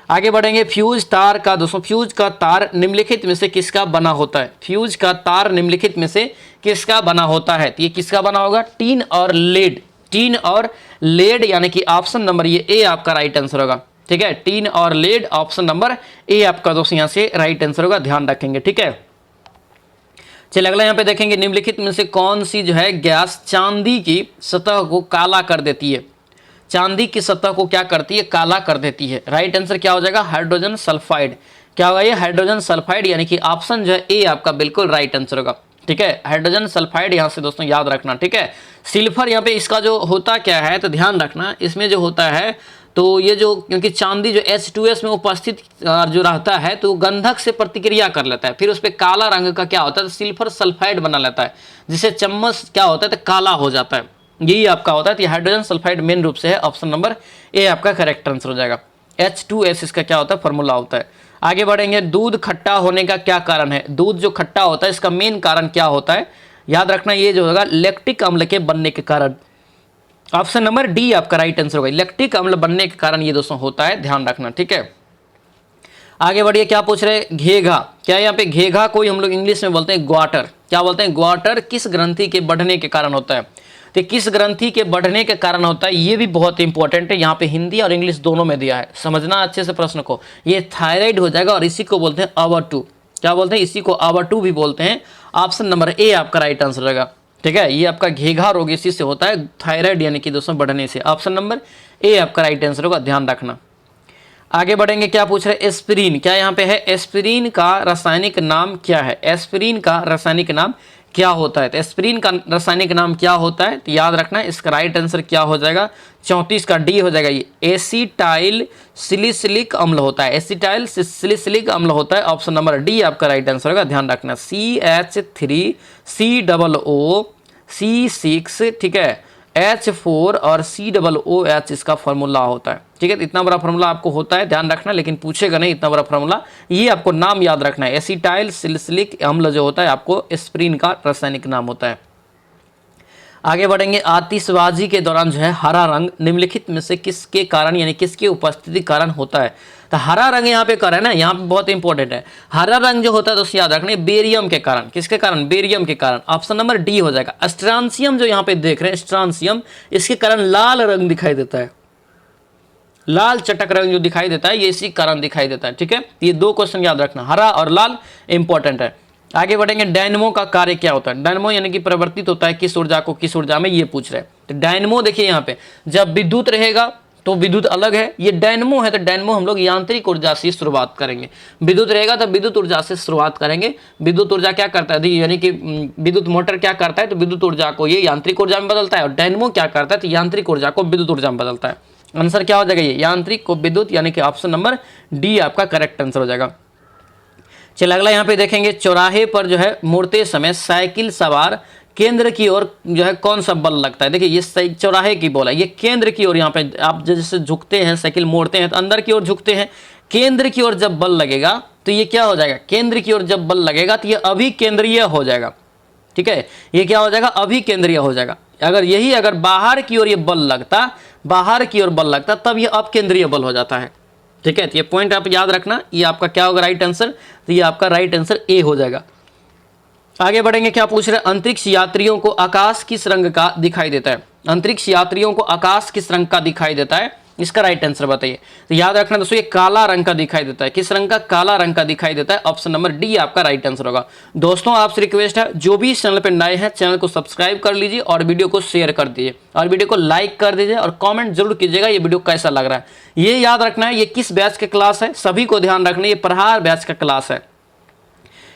आगे बढ़ेंगे। फ्यूज तार का दोस्तों, फ्यूज का तार निम्नलिखित में से किसका बना होता है, फ्यूज का तार निम्नलिखित में से किसका बना होता है, तो ये किसका बना होगा, टीन और लेड, टीन और लेड, यानी कि ऑप्शन नंबर ये ए आपका राइट आंसर होगा, ठीक है। टीन और लेड, ऑप्शन नंबर ए आपका दोस्तों यहाँ से राइट आंसर होगा, ध्यान रखेंगे, ठीक है। चलिए अगला यहाँ पे देखेंगे, निम्नलिखित में से कौन सी जो है गैस चांदी की सतह को काला कर देती है, चांदी की सतह को क्या करती है, काला कर देती है। राइट आंसर क्या हो जाएगा, हाइड्रोजन सल्फाइड। क्या होगा ये, हाइड्रोजन सल्फाइड, यानी कि ऑप्शन जो है ए आपका बिल्कुल राइट आंसर होगा, ठीक है। हाइड्रोजन सल्फाइड यहाँ से दोस्तों याद रखना, ठीक है। सिल्फर यहाँ पे इसका जो होता क्या है, तो ध्यान रखना, इसमें जो होता है तो ये जो, क्योंकि चांदी जो H2S में उपस्थित जो रहता है तो गंधक से प्रतिक्रिया कर लेता है, फिर उस पर काला रंग का क्या होता है, तो सिल्फर सल्फाइड बना लेता है, जिससे चम्मच क्या होता है, तो काला हो जाता है, यही आपका होता है। तो हाइड्रोजन सल्फाइड मेन रूप से है, ऑप्शन नंबर ए आपका करेक्ट आंसर हो जाएगा। H2S इसका क्या होता है, फॉर्मूला होता है। आगे बढ़ेंगे। दूध खट्टा होने का क्या कारण है, दूध जो खट्टा होता है इसका मेन कारण क्या होता है, याद रखना, ये जो होगा लैक्टिक अम्ल के बनने के कारण, ऑप्शन नंबर डी आपका राइट आंसर होगा। लैक्टिक अम्ल बनने के कारण ये दोस्तों होता है, ध्यान रखना, ठीक है। आगे बढ़िए, क्या पूछ रहे हैं, घेघा। क्या यहाँ पे घेघा को हम लोग इंग्लिश में बोलते हैं ग्वाटर, क्या बोलते हैं, ग्वाटर किस ग्रंथि के बढ़ने के कारण होता है, तो किस ग्रंथि के बढ़ने के कारण होता है, ये भी बहुत इंपॉर्टेंट है। यहाँ पे हिंदी और इंग्लिश दोनों में दिया है, समझना अच्छे से प्रश्न को। ये थायराइड हो जाएगा, और इसी को बोलते हैं AWA2, क्या बोलते हैं, इसी को AWA2 भी बोलते हैं। ऑप्शन नंबर ए आपका राइट आंसर रहेगा, ठीक है। ये आपका घेघा रोग इसी से होता है, थायराइड यानी कि दोस्तों बढ़ने से, ऑप्शन नंबर ए आपका राइट आंसर होगा, ध्यान रखना। आगे बढ़ेंगे। क्या पूछ रहे हैं, एस्पिरिन। क्या यहाँ पे है, एस्पिरिन का रासायनिक नाम क्या है, एस्पिरिन का रासायनिक नाम क्या होता है, तो एस्पिरिन का रासायनिक नाम क्या होता है, तो याद रखना इसका राइट आंसर क्या हो जाएगा, 34 का डी हो जाएगा। ये एसिटाइल सिलिसिलिक अम्ल होता है, एसिटाइल सिलिसिलिक अम्ल होता है, ऑप्शन नंबर डी आपका राइट आंसर होगा, ध्यान रखना। CH3COOC6, ठीक है, H4 और COOH इसका फॉर्मूला होता है, ठीक है। तो इतना बड़ा फॉर्मूला आपको होता है, ध्यान रखना, लेकिन पूछेगा नहीं इतना बड़ा फॉर्मूला, ये आपको नाम याद रखना है। एसिटाइल सिलिसिलिक अम्ल जो होता है आपको एस्पिरिन का रासायनिक नाम होता है। आगे बढ़ेंगे। आतिशबाजी के दौरान जो है हरा रंग निम्नलिखित में से किसके कारण, यानी किसके उपस्थिति कारण होता है, तो हरा रंग यहाँ पे कर है ना, यहाँ पे बहुत इंपॉर्टेंट है। हरा रंग जो होता है दोस्तों याद रखना, बेरियम के कारण, किसके कारण, बेरियम के कारण, ऑप्शन नंबर डी हो जाएगा। स्ट्रांसियम जो यहाँ पे देख रहे हैं, स्ट्रांसियम, इसके कारण लाल रंग दिखाई देता है, लाल चटक रंग जो दिखाई देता है ये इसी कारण दिखाई देता है, ठीक है। ये 2 क्वेश्चन याद रखना, हरा और लाल इंपॉर्टेंट है। आगे बढ़ेंगे। डायनमो का कार्य क्या होता है, डायनमो यानी कि परिवर्तित होता है किस ऊर्जा को किस ऊर्जा में, ये पूछ रहे हैं। तो डायनमो देखिए यहाँ पे, जब विद्युत रहेगा तो विद्युत अलग है, ये डायनमो है तो डायनमो हम लोग यांत्रिक ऊर्जा से शुरुआत करेंगे, विद्युत रहेगा तो विद्युत ऊर्जा से शुरुआत करेंगे। विद्युत ऊर्जा क्या करता है, यानी कि विद्युत मोटर क्या करता है, तो विद्युत ऊर्जा को ये यांत्रिक ऊर्जा में बदलता है, और डायनमो क्या करता है, तो यांत्रिक ऊर्जा को विद्युत ऊर्जा में बदलता है। आंसर क्या हो जाएगा, ये यांत्रिक को विद्युत, यानी कि ऑप्शन नंबर डी आपका करेक्ट आंसर हो जाएगा। चलिए अगला यहाँ पे देखेंगे। चौराहे पर जो है मुड़ते समय साइकिल सवार केंद्र की ओर जो है कौन सा बल लगता है? देखिए ये सही चौराहे की बॉल है, ये केंद्र की ओर, यहाँ पे आप जैसे झुकते हैं, साइकिल मोड़ते हैं तो अंदर की ओर झुकते हैं, केंद्र की ओर जब बल लगेगा तो ये क्या हो जाएगा? केंद्र की ओर जब बल लगेगा तो ये अभिकेंद्रीय हो जाएगा। ठीक है, ये क्या हो जाएगा? अभिकेंद्रीय हो जाएगा। अगर बाहर की ओर ये बल लगता, बाहर की ओर बल लगता, तब ये अपकेंद्रीय बल हो जाता है। ठीक है, तो ये पॉइंट आप याद रखना। ये आपका क्या होगा राइट आंसर? तो ये आपका राइट आंसर ए हो जाएगा। आगे बढ़ेंगे, क्या पूछ रहे हैं? अंतरिक्ष यात्रियों को आकाश किस रंग का दिखाई देता है? अंतरिक्ष यात्रियों को आकाश किस रंग का दिखाई देता है? इसका राइट आंसर बताइए। तो याद रखना दोस्तों, ये काला रंग का दिखाई देता है। किस रंग का? काला रंग का दिखाई देता है। ऑप्शन नंबर डी आपका राइट आंसर होगा। दोस्तों आपसे रिक्वेस्ट है, जो भी इस चैनल पर नए हैं चैनल को सब्सक्राइब कर लीजिए और वीडियो को शेयर कर दीजिए और वीडियो को लाइक कर दीजिए और कमेंट जरूर कीजिएगा ये वीडियो कैसा लग रहा है। ये याद रखना है ये किस बैच का क्लास है, सभी को ध्यान रखना है, ये प्रहार बैच का क्लास है।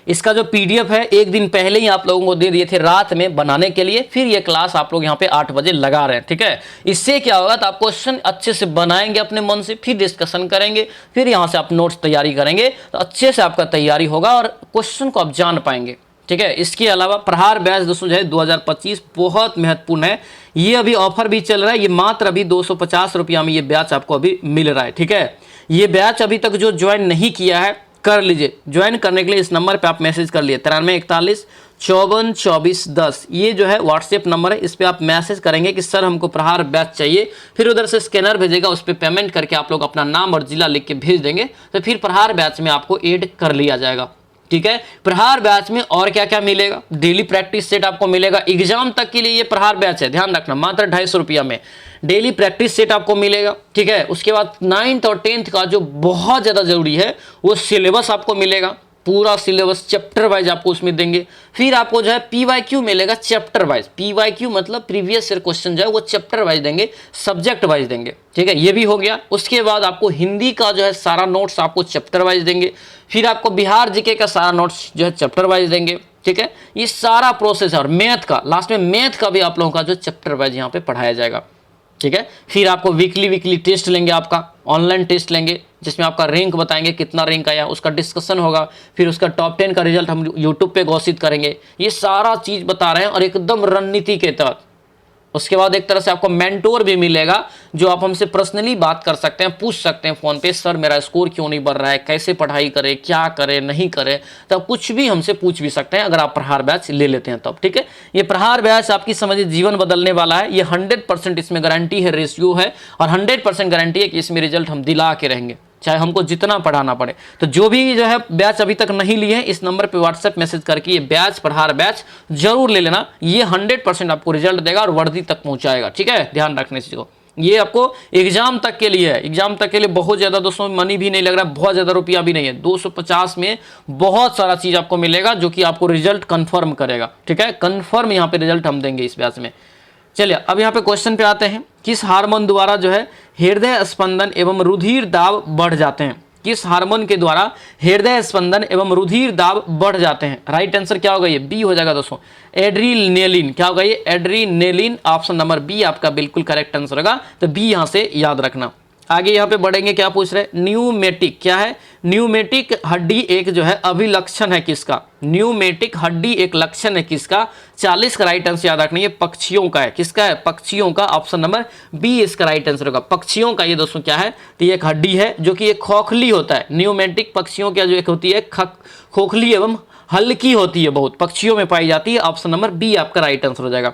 इसका जो पीडीएफ है एक दिन पहले ही आप लोगों को दे दिए थे रात में बनाने के लिए, फिर ये क्लास आप लोग यहाँ पे 8 बजे लगा रहे हैं। ठीक है, इससे क्या होगा? तो आप क्वेश्चन अच्छे से बनाएंगे अपने मन से, फिर डिस्कशन करेंगे, फिर यहाँ से आप नोट्स तैयारी करेंगे तो अच्छे से आपका तैयारी होगा और क्वेश्चन को आप जान पाएंगे। ठीक है, इसके अलावा प्रहार बैच दोस्तों जो है 2025 बहुत महत्वपूर्ण है। ये अभी ऑफर भी चल रहा है, ये मात्र अभी 250 रुपया में ये बैच आपको अभी मिल रहा है। ठीक है, ये बैच अभी तक जो ज्वाइन नहीं किया है कर लीजिए। ज्वाइन करने के लिए इस नंबर पे आप मैसेज कर लिए 9341 54 24 10, ये जो है व्हाट्सएप नंबर है। इस पे आप मैसेज करेंगे कि सर हमको प्रहार बैच चाहिए, फिर उधर से स्कैनर भेजेगा, उस पर पेमेंट करके आप लोग अपना नाम और जिला लिख के भेज देंगे तो फिर प्रहार बैच में आपको ऐड कर लिया जाएगा। ठीक है, प्रहार बैच में और क्या क्या मिलेगा? डेली प्रैक्टिस सेट आपको मिलेगा, एग्जाम तक के लिए ये प्रहार बैच है, ध्यान रखना, मात्र 250 रुपया में डेली प्रैक्टिस सेट आपको मिलेगा। ठीक है, उसके बाद 9th और 10th का जो बहुत ज्यादा जरूरी है वो सिलेबस आपको मिलेगा, पूरा सिलेबस चैप्टर वाइज आपको उसमें देंगे। फिर आपको जो है पीवाईक्यू मिलेगा चैप्टर वाइज, पीवाईक्यू मतलब प्रीवियस ईयर क्वेश्चन जो है वो चैप्टर वाइज देंगे, सब्जेक्ट वाइज देंगे। ठीक है, ये भी हो गया। उसके बाद आपको हिंदी का जो है सारा नोट्स आपको चैप्टर वाइज देंगे, फिर आपको बिहार जीके का सारा नोट्स जो है चैप्टर वाइज देंगे। ठीक है, ये सारा प्रोसेस है। और मैथ का, लास्ट में मैथ का भी आप लोगों का जो चैप्टर वाइज यहाँ पे पढ़ाया जाएगा। ठीक है, फिर आपको वीकली टेस्ट लेंगे, आपका ऑनलाइन टेस्ट लेंगे जिसमें आपका रैंक बताएंगे कितना रैंक आया, उसका डिस्कशन होगा, फिर उसका टॉप 10 का रिजल्ट हम यूट्यूब पे घोषित करेंगे। ये सारा चीज बता रहे हैं और एकदम रणनीति के तहत। उसके बाद एक तरह से आपको मेंटोर भी मिलेगा जो आप हमसे पर्सनली बात कर सकते हैं, पूछ सकते हैं फोन पे, सर मेरा स्कोर क्यों नहीं बढ़ रहा है, कैसे पढ़ाई करें, क्या करें, नहीं करें, तब कुछ भी हमसे पूछ भी सकते हैं अगर आप प्रहार बैच ले लेते हैं तब। ठीक है, ये प्रहार बैच आपकी समझिए जीवन बदलने वाला है। ये 100% इसमें गारंटी है, रेशियो है और 100% गारंटी है कि इसमें रिजल्ट हम दिला के रहेंगे चाहे हमको जितना पढ़ाना पड़े। तो जो भी जो है बैच अभी तक नहीं लिए हैं इस नंबर पे व्हाट्सएप मैसेज करके ये बैच प्रहार बैच जरूर ले लेना, ये 100% आपको रिजल्ट देगा और वर्दी तक पहुंचाएगा। ठीक है, ध्यान रखने से। ये आपको एग्जाम तक के लिए है, एग्जाम तक के लिए बहुत ज्यादा दोस्तों मनी भी नहीं लग रहा, बहुत ज्यादा रुपया भी नहीं है, 250 में बहुत सारा चीज आपको मिलेगा जो कि आपको रिजल्ट कंफर्म करेगा। ठीक है, कंफर्म यहाँ पे रिजल्ट हम देंगे इस बैच में। चलिए अब यहाँ पे क्वेश्चन पे आते हैं, किस हार्मोन द्वारा जो है हृदय स्पंदन एवं रुधिर दाब बढ़ जाते हैं? किस हार्मोन के द्वारा हृदय स्पंदन एवं रुधिर दाब बढ़ जाते हैं? राइट आंसर क्या होगा? ये बी हो जाएगा दोस्तों, एड्रीनेलिन। क्या होगा ये? एड्रीनेलिन। ऑप्शन नंबर बी आपका बिल्कुल करेक्ट आंसर होगा, तो बी यहाँ से याद रखना। आगे यहाँ पे बढ़ेंगे, क्या पूछ रहे हैं? न्यूमेटिक क्या है? न्यूमेटिक हड्डी एक जो है अभिलक्षण है किसका? न्यूमेटिक हड्डी एक लक्षण है किसका? 40 का राइट आंसर याद रखना, ये पक्षियों का है। किसका है? पक्षियों का। ऑप्शन नंबर बी इसका राइट आंसर होगा, पक्षियों का। ये दोस्तों क्या है? तो ये एक हड्डी है जो कि एक खोखली होता है। न्यूमेटिक पक्षियों की जो एक होती है खोखली एवं हल्की होती है, बहुत पक्षियों में पाई जाती है। ऑप्शन नंबर बी आपका राइट आंसर हो जाएगा।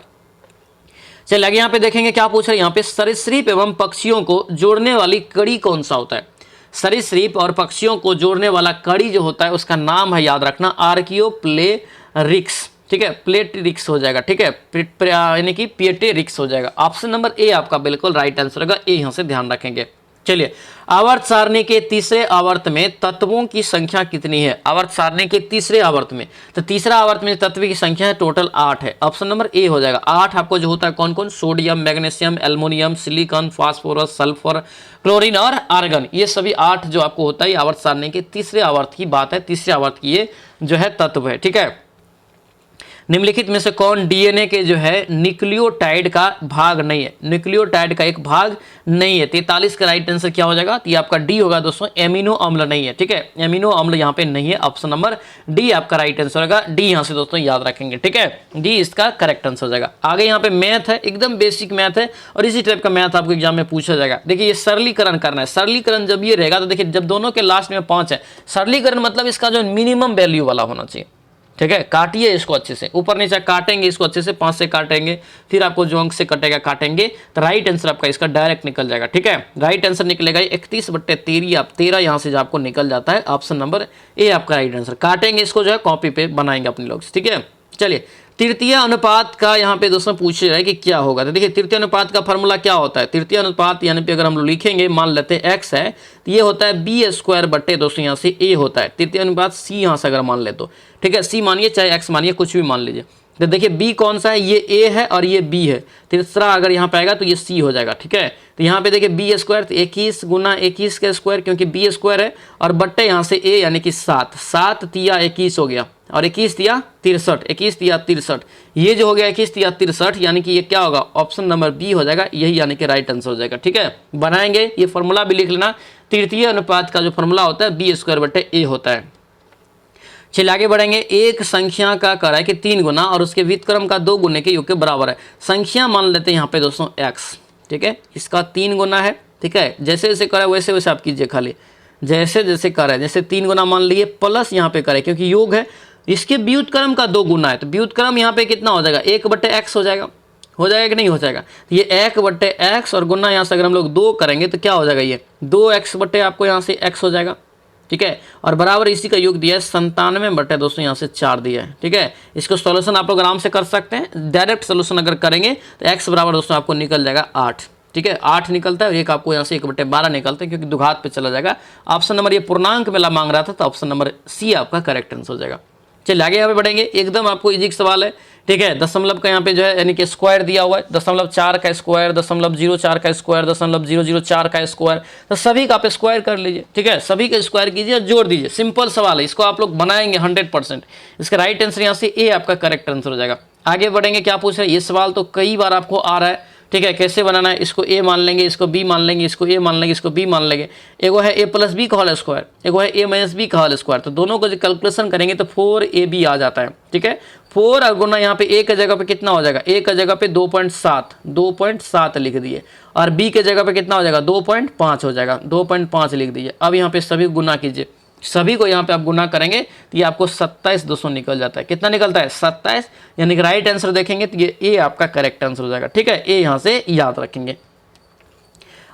चलिए आगे यहाँ पे देखेंगे, क्या पूछ रहे हैं यहाँ पे? सरीसृप एवं पक्षियों को जोड़ने वाली कड़ी कौन सा होता है? सरीसृप और पक्षियों को जोड़ने वाला कड़ी जो होता है उसका नाम है, याद रखना, आर्कियोप्टेरिक्स। ठीक है, प्लेटेरिक्स हो जाएगा। ठीक है, यानी कि प्लेटेरिक्स हो जाएगा। ऑप्शन नंबर ए आपका बिल्कुल राइट आंसर होगा, ए यहाँ से ध्यान रखेंगे। चलिए, आवर्त सारणी के तीसरे आवर्त में तत्वों की संख्या कितनी है? आवर्त सारणी के तीसरे आवर्त में, तो तीसरा आवर्त में तत्व की संख्या है टोटल 8 है। ऑप्शन नंबर ए हो जाएगा। 8 आपको जो होता है कौन कौन? Sodium, magnesium, aluminium, silicon, phosphorus, sulphur, chlorine और आर्गन। ये सभी 8 जो आपको होता है आवर्त सारणी के तीसरे आवर्त की बात है, तीसरे आवर्त की ये जो है तत्व है। ठीक है, निम्नलिखित में से कौन डीएनए के जो है न्यूक्लियोटाइड का भाग नहीं है, न्यूक्लियोटाइड का एक भाग नहीं है। 43 का राइट आंसर क्या हो जाएगा, तो ये आपका डी होगा दोस्तों, एमिनो अम्ल नहीं है। ठीक है, एमिनो अम्ल यहाँ पे नहीं है, ऑप्शन नंबर डी आपका राइट आंसर होगा। डी यहाँ से दोस्तों याद रखेंगे। ठीक है, डी इसका करेक्ट आंसर हो जाएगा। आगे यहाँ पे मैथ है, एकदम बेसिक मैथ है और इसी टाइप का मैथ आपको एग्जाम में पूछा जाएगा। देखिए ये सरलीकरण करना है, सरलीकरण जब ये रहेगा तो देखिए जब दोनों के लास्ट में 5 है, सरलीकरण मतलब इसका जो मिनिमम वैल्यू वाला होना चाहिए। ठीक है, काटिए इसको अच्छे से, ऊपर नीचे काटेंगे इसको अच्छे से, 5 से काटेंगे, फिर आपको जो अंक से कटेगा काटेंगे तो राइट आंसर आपका इसका डायरेक्ट निकल जाएगा। ठीक है, राइट आंसर निकलेगा 31/13, आप 13 यहाँ से जो आपको निकल जाता है, ऑप्शन नंबर ए आपका राइट आंसर। काटेंगे इसको जो है कॉपी पे बनाएंगे अपने लोग। ठीक है, चलिए तृतीय अनुपात का यहाँ पे दोस्तों पूछ रहा है कि क्या होगा। तो देखिए तृतीय अनुपात का फॉर्मूला क्या होता है। तृतीय अनुपात यानी पे अगर हम लोग लिखेंगे, मान लेते हैं x है तो ये होता है b² बट्टे दोस्तों यहाँ से a होता है। तृतीय अनुपात c यहाँ से अगर मान ले तो ठीक है, c मानिए चाहे x मानिए, कुछ भी मान लीजिए। तो देखिए b कौन सा है, ये a है और ये b है। तीसरा अगर यहाँ पे आएगा तो ये c हो जाएगा। ठीक है, तो यहाँ पे देखिए b² तो 21 गुना 21 का स्क्वायर, क्योंकि b² है, और बट्टे यहाँ से a यानी कि 7, 7 तिया 21 हो गया और 21 तिया 63, 21 तिया 63, ये जो हो गया 21 तिया 63 यानी कि ये क्या होगा, ऑप्शन नंबर बी हो जाएगा, यही यानी कि राइट आंसर हो जाएगा। ठीक है, बनाएंगे, ये फॉर्मूला भी लिख लेना। तृतीय अनुपात का जो फॉर्मूला होता है b² बट्टे a होता है। चलिए आगे बढ़ेंगे। एक संख्या का कर है कि 3 गुना और उसके व्युत्क्रम का 2 गुने के योग के बराबर है। संख्या मान लेते हैं यहाँ पे दोस्तों x। ठीक है, इसका 3 गुना है। ठीक है, जैसे जैसे करे वैसे वैसे आप कीजिए, खाली जैसे जैसे करे, जैसे 3 गुना मान लिए प्लस यहाँ पे करे क्योंकि योग है, इसके व्युत्क्रम का 2 गुना है तो व्युत्क्रम यहाँ पे कितना हो जाएगा, 1/x हो जाएगा। हो जाएगा कि नहीं हो जाएगा, ये 1/x और गुना यहाँ से अगर हम लोग 2 करेंगे तो क्या हो जाएगा, ये 2x बट्टे आपको यहाँ से x हो जाएगा। ठीक है, और बराबर इसी का योग दिया है 97 बट्टे दोस्तों यहाँ से 4 दिया है। ठीक है, इसको सॉल्यूशन आप लोग आराम से कर सकते हैं। डायरेक्ट सॉल्यूशन अगर करेंगे तो x बराबर दोस्तों आपको निकल जाएगा 8। ठीक है, 8 निकलता है, एक आपको यहाँ से 1/12 निकलता है क्योंकि दुघात पे चला जाएगा। ऑप्शन नंबर, ये पूर्णांक वाला मांग रहा था तो ऑप्शन नंबर सी आपका करेक्ट आंसर हो जाएगा। चलिए आगे यहाँ पे बढ़ेंगे, एकदम आपको इजी सवाल है। ठीक है, दशमलव का यहाँ पे जो है यानी कि स्क्वायर दिया हुआ है, 0.4 का स्क्वायर, 0.04 का स्क्वायर, 0.004 का स्क्वायर, तो सभी का आप स्क्वायर कर लीजिए। ठीक है, सभी का स्क्वायर कीजिए और जोड़ दीजिए, सिंपल सवाल है, इसको आप लोग बनाएंगे 100%। इसका राइट आंसर यहाँ से ए आपका करेक्ट आंसर हो जाएगा। आगे बढ़ेंगे, क्या पूछ रहे हैं, ये सवाल तो कई बार आपको आ रहा है। ठीक है, कैसे बनाना है, इसको a मान लेंगे, इसको b मान लेंगे, इसको a मान लेंगे, इसको b मान लेंगे। एगो है a + b का होल स्क्वायर, एगो है a - b का होल स्क्वायर, तो दोनों को जो कैलकुलेशन करेंगे तो 4ab आ जाता है। ठीक है, 4 और गुना यहाँ पे a के जगह पे कितना हो जाएगा, a के जगह पे 2.7 लिख दिए, और b के जगह पे कितना हो जाएगा, 2.5 हो जाएगा, 2.5 लिख दीजिए। अब यहाँ पे सभी गुना कीजिए, सभी को यहाँ पे आप गुना करेंगे तो ये आपको 27 200 निकल जाता है। कितना निकलता है, 27, यानी कि राइट आंसर देखेंगे तो ये ए आपका करेक्ट आंसर हो जाएगा। ठीक है, ए यहाँ से याद रखेंगे।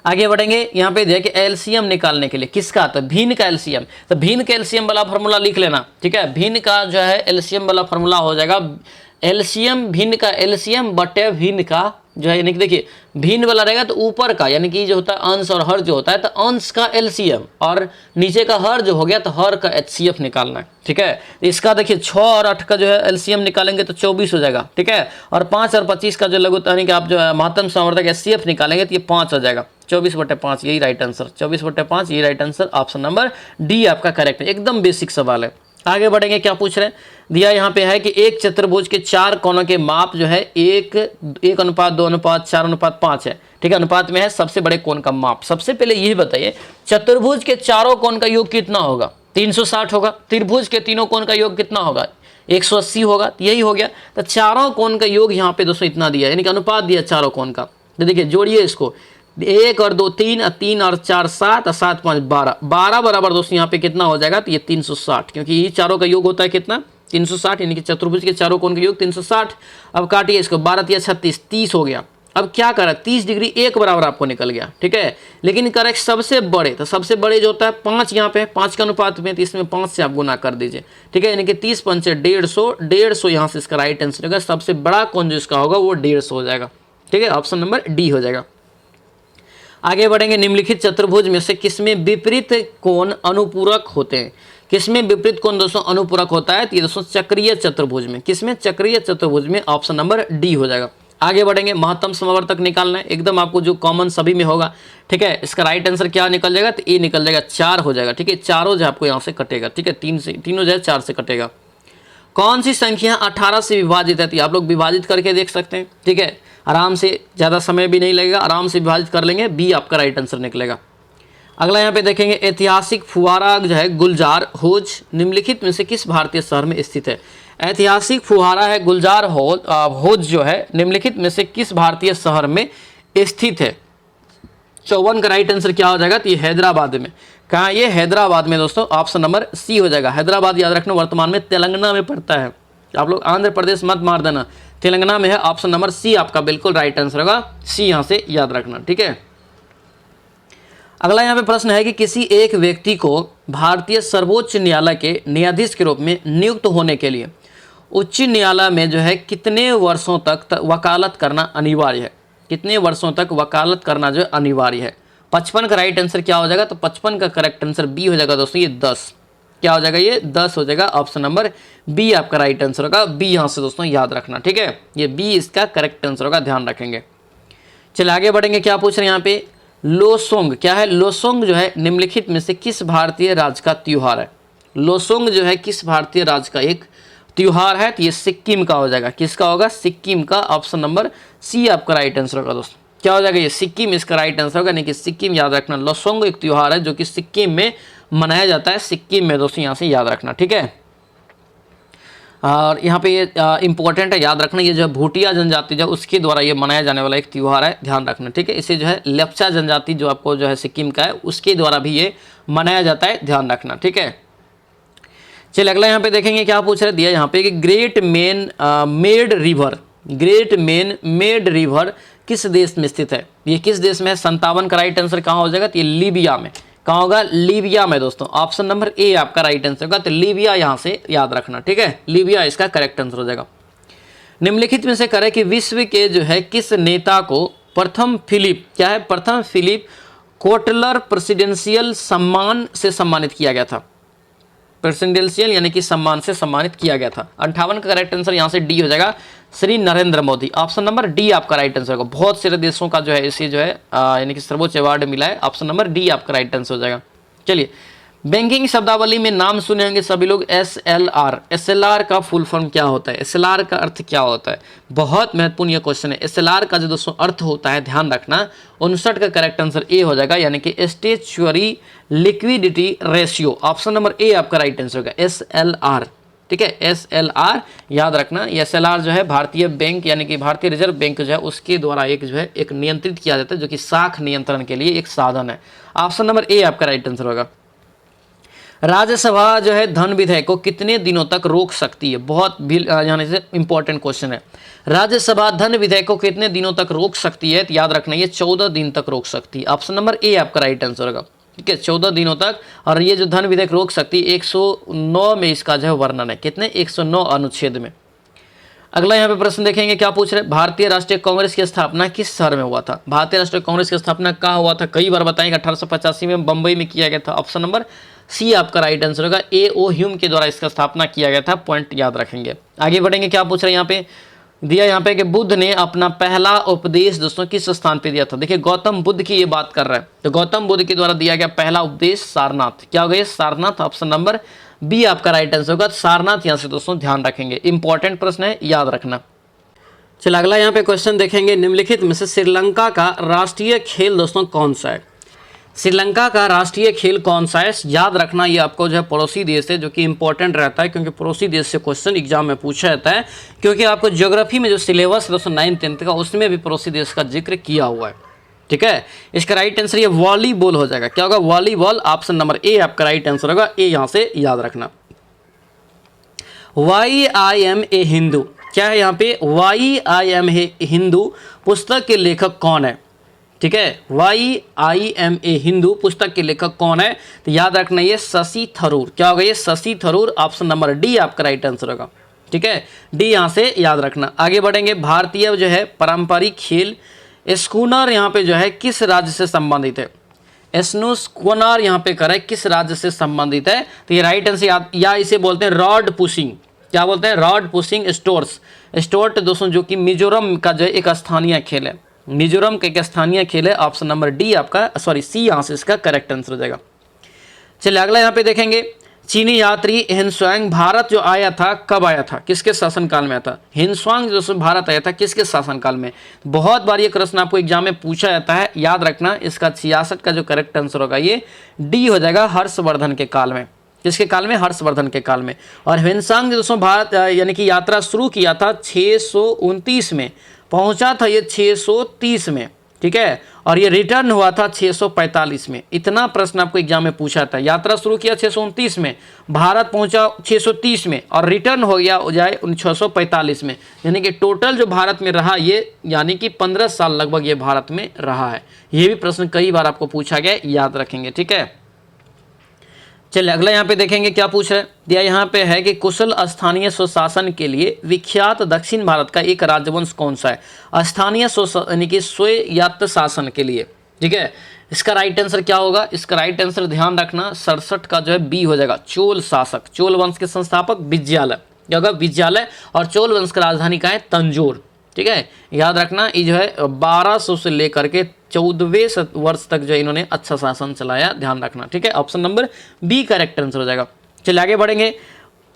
आगे बढ़ेंगे, यहाँ पे देखिए एलसीएम निकालने के लिए किसका, तो भिन्न का एलसीएम, तो भिन्न का एलसीएम वाला फॉर्मूला लिख लेना। ठीक है, भिन्न का जो है एलसीएम वाला फॉर्मूला हो जाएगा, एलसीएम भिन्न का एलसीएम बटे भिन्न का जो है, यानी कि देखिए भिन्न वाला रहेगा तो ऊपर का यानी कि जो होता है अंश और हर जो होता है, तो अंश का एलसीएम और नीचे का हर जो हो गया तो हर का एचसीएफ निकालना है। ठीक है, इसका देखिए 6 और 8 का जो है एलसीएम निकालेंगे तो 24 हो जाएगा। ठीक है, और 5 और 25 का जो लघुत्तर यानी कि आप जो है महत्तम संवर्धक एचसीएफ निकालेंगे तो ये 5 हो जाएगा। 24/5 यही राइट आंसर, 24/5 यही right answer, option number D आपका करेक्ट है। एकदम बेसिक सवाल है। आगे बढ़ेंगे, क्या पूछ रहे हैं, दिया यहाँ पे है कि एक चतुर्भुज के 4 कोनों के माप जो है 1:2:4:5 है। ठीक है, अनुपात में है, सबसे बड़े कोण का माप। सबसे पहले यही बताइए, चतुर्भुज के चारों कोण का योग कितना होगा, 360 होगा। त्रिभुज के तीनों कोण का योग कितना होगा, 180 होगा, यही हो गया। तो चारों कोण का योग यहाँ पे दोस्तों इतना दिया, यानी कि अनुपात दिया चारों कोण का। तो देखिए जोड़िए इसको, 1 और 2 3, 3 और 4 7, और 7 5 12, 12 बराबर दोस्तों यहाँ पे कितना हो जाएगा, तो ये 360, क्योंकि ये चारों का योग होता है कितना, 360, यानी कि चतुर्भुज के चारों कोण का योग 360। अब काटिए इसको, 12 × 36, 30 हो गया। अब क्या करा, 30 डिग्री 1 बराबर आपको निकल गया। ठीक है, लेकिन करेक्ट सबसे बड़े, तो सबसे बड़े जो होता है 5 यहाँ पे, 5 के अनुपात में, तो इसमें 5 से आप गुना कर दीजिए। ठीक है, यानी कि 30 × 5 = 150, 150 यहाँ से इसका राइट आंसर होगा। सबसे बड़ा कोण जो इसका होगा वो 150 हो जाएगा। ठीक है, ऑप्शन नंबर डी हो जाएगा। आगे बढ़ेंगे, निम्नलिखित चतुर्भुज में से किसमें विपरीत कोण अनुपूरक होते हैं। किसमें विपरीत कोण दोस्तों अनुपूरक होता है, तो ये दोस्तों चक्रीय चतुर्भुज में। किसमें, चक्रीय चतुर्भुज में, ऑप्शन नंबर डी हो जाएगा। आगे बढ़ेंगे, महत्तम समवर्तक निकालना है, एकदम आपको जो कॉमन सभी में होगा। ठीक है, इसका राइट आंसर क्या निकल जाएगा, तो ए निकल जाएगा, 4 हो जाएगा। ठीक है, चारों जो आपको यहाँ से कटेगा। ठीक है, तीनों जो है 4 से कटेगा। कौन सी संख्या 18 से विभाजित है? आप लोग विभाजित करके देख सकते हैं, ठीक है, आराम से, ज़्यादा समय भी नहीं लगेगा, आराम से विभाजित कर लेंगे, बी आपका राइट आंसर निकलेगा। अगला यहाँ पे देखेंगे, ऐतिहासिक फुहारा जो है गुलजार हौज निम्नलिखित में से किस भारतीय शहर में स्थित है? ऐतिहासिक फुहारा है गुलजार हौज जो है निम्नलिखित में से किस भारतीय शहर में स्थित है? 54 का राइट आंसर क्या हो जाएगा? तो ये हैदराबाद में। कहाँ? ये हैदराबाद में दोस्तों, ऑप्शन नंबर सी हो जाएगा। हैदराबाद याद रखना वर्तमान में तेलंगाना में पड़ता है, आप लोग आंध्र प्रदेश मत मार देना, तेलंगाना में है। ऑप्शन नंबर सी आपका बिल्कुल राइट आंसर होगा, सी यहाँ से याद रखना, ठीक है। अगला यहाँ पे प्रश्न है कि किसी एक व्यक्ति को भारतीय सर्वोच्च न्यायालय के न्यायाधीश के रूप में नियुक्त होने के लिए उच्च न्यायालय में जो है कितने वर्षों तक वकालत करना अनिवार्य है? कितने वर्षों तक वकालत करना जो अनिवार्य है? 55 का राइट आंसर क्या हो जाएगा? तो 55 का करेक्ट आंसर बी हो जाएगा दोस्तों, ये 10 क्या हो जाएगा? ये 10 हो जाएगा। ऑप्शन नंबर बी आपका राइट आंसर होगा, बी यहाँ से दोस्तों याद रखना, ठीक है, ये बी इसका करेक्ट आंसर होगा, ध्यान रखेंगे। चलिए आगे बढ़ेंगे, क्या पूछ रहे हैं यहाँ पे? लोसोंग क्या है? लोसोंग जो है निम्नलिखित में से किस भारतीय राज्य का त्योहार है? लोसोंग जो है किस भारतीय राज्य का एक त्योहार है? तो ये सिक्किम का हो जाएगा। किसका होगा? सिक्किम का। ऑप्शन नंबर सी आपका राइट आंसर होगा दोस्तों, क्या हो जाएगा? ये सिक्किम इसका राइट आंसर होगा, यानी कि सिक्किम याद रखना। लोसोंग एक त्योहार है जो कि सिक्किम में मनाया जाता है, सिक्किम में दोस्तों, यहाँ से याद रखना, ठीक है। और यहाँ पे ये इंपॉर्टेंट है, याद रखना, ये जो है भूटिया जनजाति जो उसके द्वारा ये मनाया जाने वाला एक त्यौहार है, ध्यान रखना, ठीक है। इसे जो है लेप्चा जनजाति जो आपको जो है सिक्किम का है उसके द्वारा भी ये मनाया जाता है, ध्यान रखना, ठीक है। चलिए अगला यहाँ पे देखेंगे, क्या पूछ रहे दिया यहाँ पे कि ग्रेट मेड रिवर किस देश में स्थित है? ये किस देश में है? 57 का राइट आंसर कहाँ हो जाएगा? तो ये लीबिया में। कहाँ होगा? लीबिया में दोस्तों। ऑप्शन नंबर ए आपका राइट आंसर होगा, तो लीबिया यहाँ से याद रखना, ठीक है, लीबिया इसका करेक्ट आंसर हो जाएगा। निम्नलिखित में से करें कि विश्व के जो है किस नेता को प्रथम फिलिप कोटलर प्रेसिडेंशियल सम्मान से सम्मानित किया गया था? प्रेसिडेंशियल यानी कि सम्मान से सम्मानित किया गया था। 58 का करेक्ट आंसर यहाँ से डी हो जाएगा, Shri Narendra Modi. Option number D आपका राइट आंसर होगा। बहुत सारे देशों का जो है इसे जो है यानी कि सर्वोच्च अवार्ड मिला है। ऑप्शन नंबर डी आपका राइट आंसर हो जाएगा। चलिए, बैंकिंग शब्दावली में नाम सुने होंगे सभी लोग, एसएलआर का फुल फॉर्म क्या होता है? एसएलआर का अर्थ क्या होता है? बहुत महत्वपूर्ण ये क्वेश्चन है। एसएलआर का जो दोस्तों अर्थ होता है, ध्यान रखना, 59 का करेक्ट आंसर ए हो जाएगा, यानी कि statutory liquidity ratio. Option number A आपका राइट आंसर होगा, एसएलआर, ठीक है, एसएलआर याद रखना। एसएलआर जो है भारतीय बैंक यानी कि भारतीय रिजर्व बैंक जो है उसके द्वारा एक नियंत्रित किया जाता है, जो कि साख नियंत्रण के लिए एक साधन है। ऑप्शन नंबर ए आपका राइट आंसर होगा। राज्यसभा जो है धन विधेयक को कितने दिनों तक रोक सकती है? बहुत भी यहाँ से इंपॉर्टेंट क्वेश्चन है। राज्यसभा धन विधेयक को कितने दिनों तक रोक सकती है? तो याद रखना, ये 14 दिन तक रोक सकती है। ऑप्शन नंबर ए आपका राइट आंसर होगा, ठीक है, 14 दिनों तक। और ये जो धन विधेयक रोक सकती है 109 में इसका जो है वर्णन है, कितने? 109 अनुच्छेद में। अगला यहाँ पे प्रश्न देखेंगे, क्या पूछ रहे हैं? भारतीय राष्ट्रीय कांग्रेस की स्थापना किस शहर में हुआ था? भारतीय राष्ट्रीय कांग्रेस की स्थापना कहाँ हुआ था? कई बार बताएंगे, 1885 में बंबई में किया गया था। ऑप्शन नंबर सी आपका राइट आंसर होगा, ए.ओ. ह्यूम के द्वारा इसका स्थापना किया गया था। पॉइंट याद रखेंगे। आगे बढ़ेंगे, क्या पूछ रहे हैं यहाँ पे? दिया यहाँ पे कि बुद्ध ने अपना पहला उपदेश दोस्तों किस स्थान पे दिया था? देखिए, गौतम बुद्ध की ये बात कर रहा है, तो गौतम बुद्ध के द्वारा दिया गया पहला उपदेश सारनाथ। क्या हो गया? सारनाथ। ऑप्शन नंबर बी आपका राइट आंसर होगा, सारनाथ यहाँ से दोस्तों ध्यान रखेंगे, इंपॉर्टेंट प्रश्न है, याद रखना। चलो अगला यहाँ पे क्वेश्चन देखेंगे, निम्नलिखित में से श्रीलंका का राष्ट्रीय खेल दोस्तों कौन सा है? श्रीलंका का राष्ट्रीय खेल कौन सा है? याद रखना, ये आपको जो है पड़ोसी देश है, जो कि इंपॉर्टेंट रहता है, क्योंकि पड़ोसी देश से क्वेश्चन एग्जाम में पूछा जाता है, क्योंकि आपको ज्योग्राफी में जो सिलेबस है दोस्तों 9th 10th का, उसमें भी पड़ोसी देश का जिक्र किया हुआ है, ठीक है। इसका राइट आंसर ये वॉलीबॉल हो जाएगा। क्या होगा? वॉलीबॉल। ऑप्शन नंबर ए आपका राइट आंसर होगा, ए यहाँ से याद रखना। YIM हिंदू, क्या है यहाँ पे? YIM हिंदू पुस्तक के लेखक कौन है? ठीक है, YIM हिंदू पुस्तक के लेखक कौन है? तो याद रखना, ये शशि थरूर। क्या होगा? ये Shashi Tharoor. Option number D आपका राइट आंसर होगा, ठीक है, डी यहाँ से याद रखना। आगे बढ़ेंगे, भारतीय जो है पारंपरिक खेल स्कूनर यहाँ पे जो है किस राज्य से संबंधित है? स्कूनर यहाँ पे करे किस राज्य से संबंधित है? तो ये राइट आंसर याद, या इसे बोलते हैं रॉड पुशिंग। क्या बोलते हैं? रॉड पुशिंग स्टोर्ट दोस्तों, जो कि मिजोरम का जो है एक स्थानीय खेल है, मिजोरम का एक स्थानीय खेल है। ऑप्शन नंबर डी आपका, सी यहाँ से इसका करेक्ट आंसर हो जाएगा। चलिए अगला यहाँ पे देखेंगे, चीनी यात्री हिनसुआंग भारत जो आया था कब आया था, किसके शासनकाल में आया था? हिनसुआंग जो भारत आया था किसके शासनकाल में? बहुत बार ये प्रश्न आपको एग्जाम में पूछा जाता है, याद रखना। इसका 66 का जो करेक्ट आंसर होगा ये डी हो जाएगा, हर्षवर्धन के काल में। किसके काल में? हर्षवर्धन के काल में। और हिनसुआंग जो दोस्तों भारत यानी कि यात्रा शुरू किया था 629 में, पहुंचा था ये 630 में, ठीक है, और ये रिटर्न हुआ था 645 में। इतना प्रश्न आपको एग्जाम में पूछा था। यात्रा शुरू किया 629 में, भारत पहुंचा 630 में और रिटर्न हो गया हो जाए 645 में, यानी कि टोटल जो भारत में रहा ये यानी कि 15 साल लगभग ये भारत में रहा है। ये भी प्रश्न कई बार आपको पूछा गया, याद रखेंगे, ठीक है। चलिए अगला यहाँ पे देखेंगे क्या पूछ रहा है। दिया यहाँ पे है कि कुशल स्थानीय स्वशासन के लिए विख्यात दक्षिण भारत का एक राजवंश कौन सा है? स्थानीय यानी कि स्वायत्त शासन के लिए, ठीक है। इसका राइट आंसर क्या होगा? इसका राइट आंसर ध्यान रखना 67 का जो है बी हो जाएगा, चोल शासक। चोल वंश के संस्थापक विजयालय, क्या होगा? विजयालय। और चोल वंश की राजधानी का है तंजोर, ठीक है, याद रखना। ये जो है 1200 से लेकर के 14वें वर्ष तक जो इन्होंने अच्छा शासन चलाया, ध्यान रखना, ठीक है। Option number B correct answer हो जाएगा। चलिए आगे बढ़ेंगे।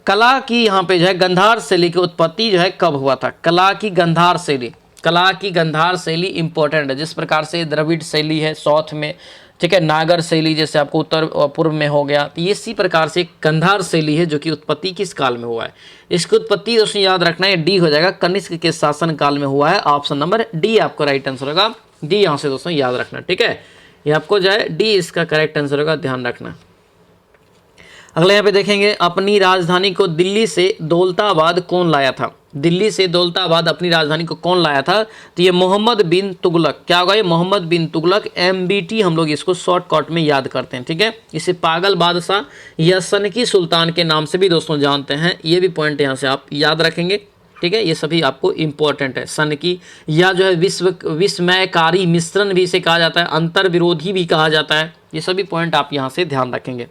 कला की यहाँ पे जो है गंधार शैली की उत्पत्ति जो है कब हुआ था? कला की गंधार शैली, कला की गंधार शैली इंपॉर्टेंट है। जिस प्रकार से द्रविड़ शैली है साउथ में, ठीक है, नागर शैली जैसे आपको उत्तर पूर्व में हो गया, तो ये इसी प्रकार से गंधार शैली है जो कि उत्पत्ति किस काल में हुआ है? इसकी उत्पत्ति दोस्तों याद रखना है डी हो जाएगा, कनिष्क के शासन काल में हुआ है। ऑप्शन नंबर डी आपका राइट आंसर होगा। डी यहाँ से दोस्तों याद रखना, ठीक है, ये आपको जो है डी इसका करेक्ट आंसर होगा, ध्यान रखना। अगले यहाँ पे देखेंगे, अपनी राजधानी को दिल्ली से दौलताबाद कौन लाया था? दिल्ली से दौलताबाद अपनी राजधानी को कौन लाया था? तो ये मोहम्मद बिन तुगलक। क्या होगा? ये मोहम्मद बिन तुगलक, MBT हम लोग इसको शॉर्टकट में याद करते हैं, ठीक है। इसे पागल बादशाह या सनकी सुल्तान के नाम से भी दोस्तों जानते हैं। ये भी पॉइंट यहाँ से आप याद रखेंगे, ठीक है, ये सभी आपको इंपॉर्टेंट है। सनकी या जो है विस्मयकारी मिश्रण भी इसे कहा जाता है, अंतर विरोधी भी कहा जाता है। ये सभी पॉइंट आप यहाँ से ध्यान रखेंगे।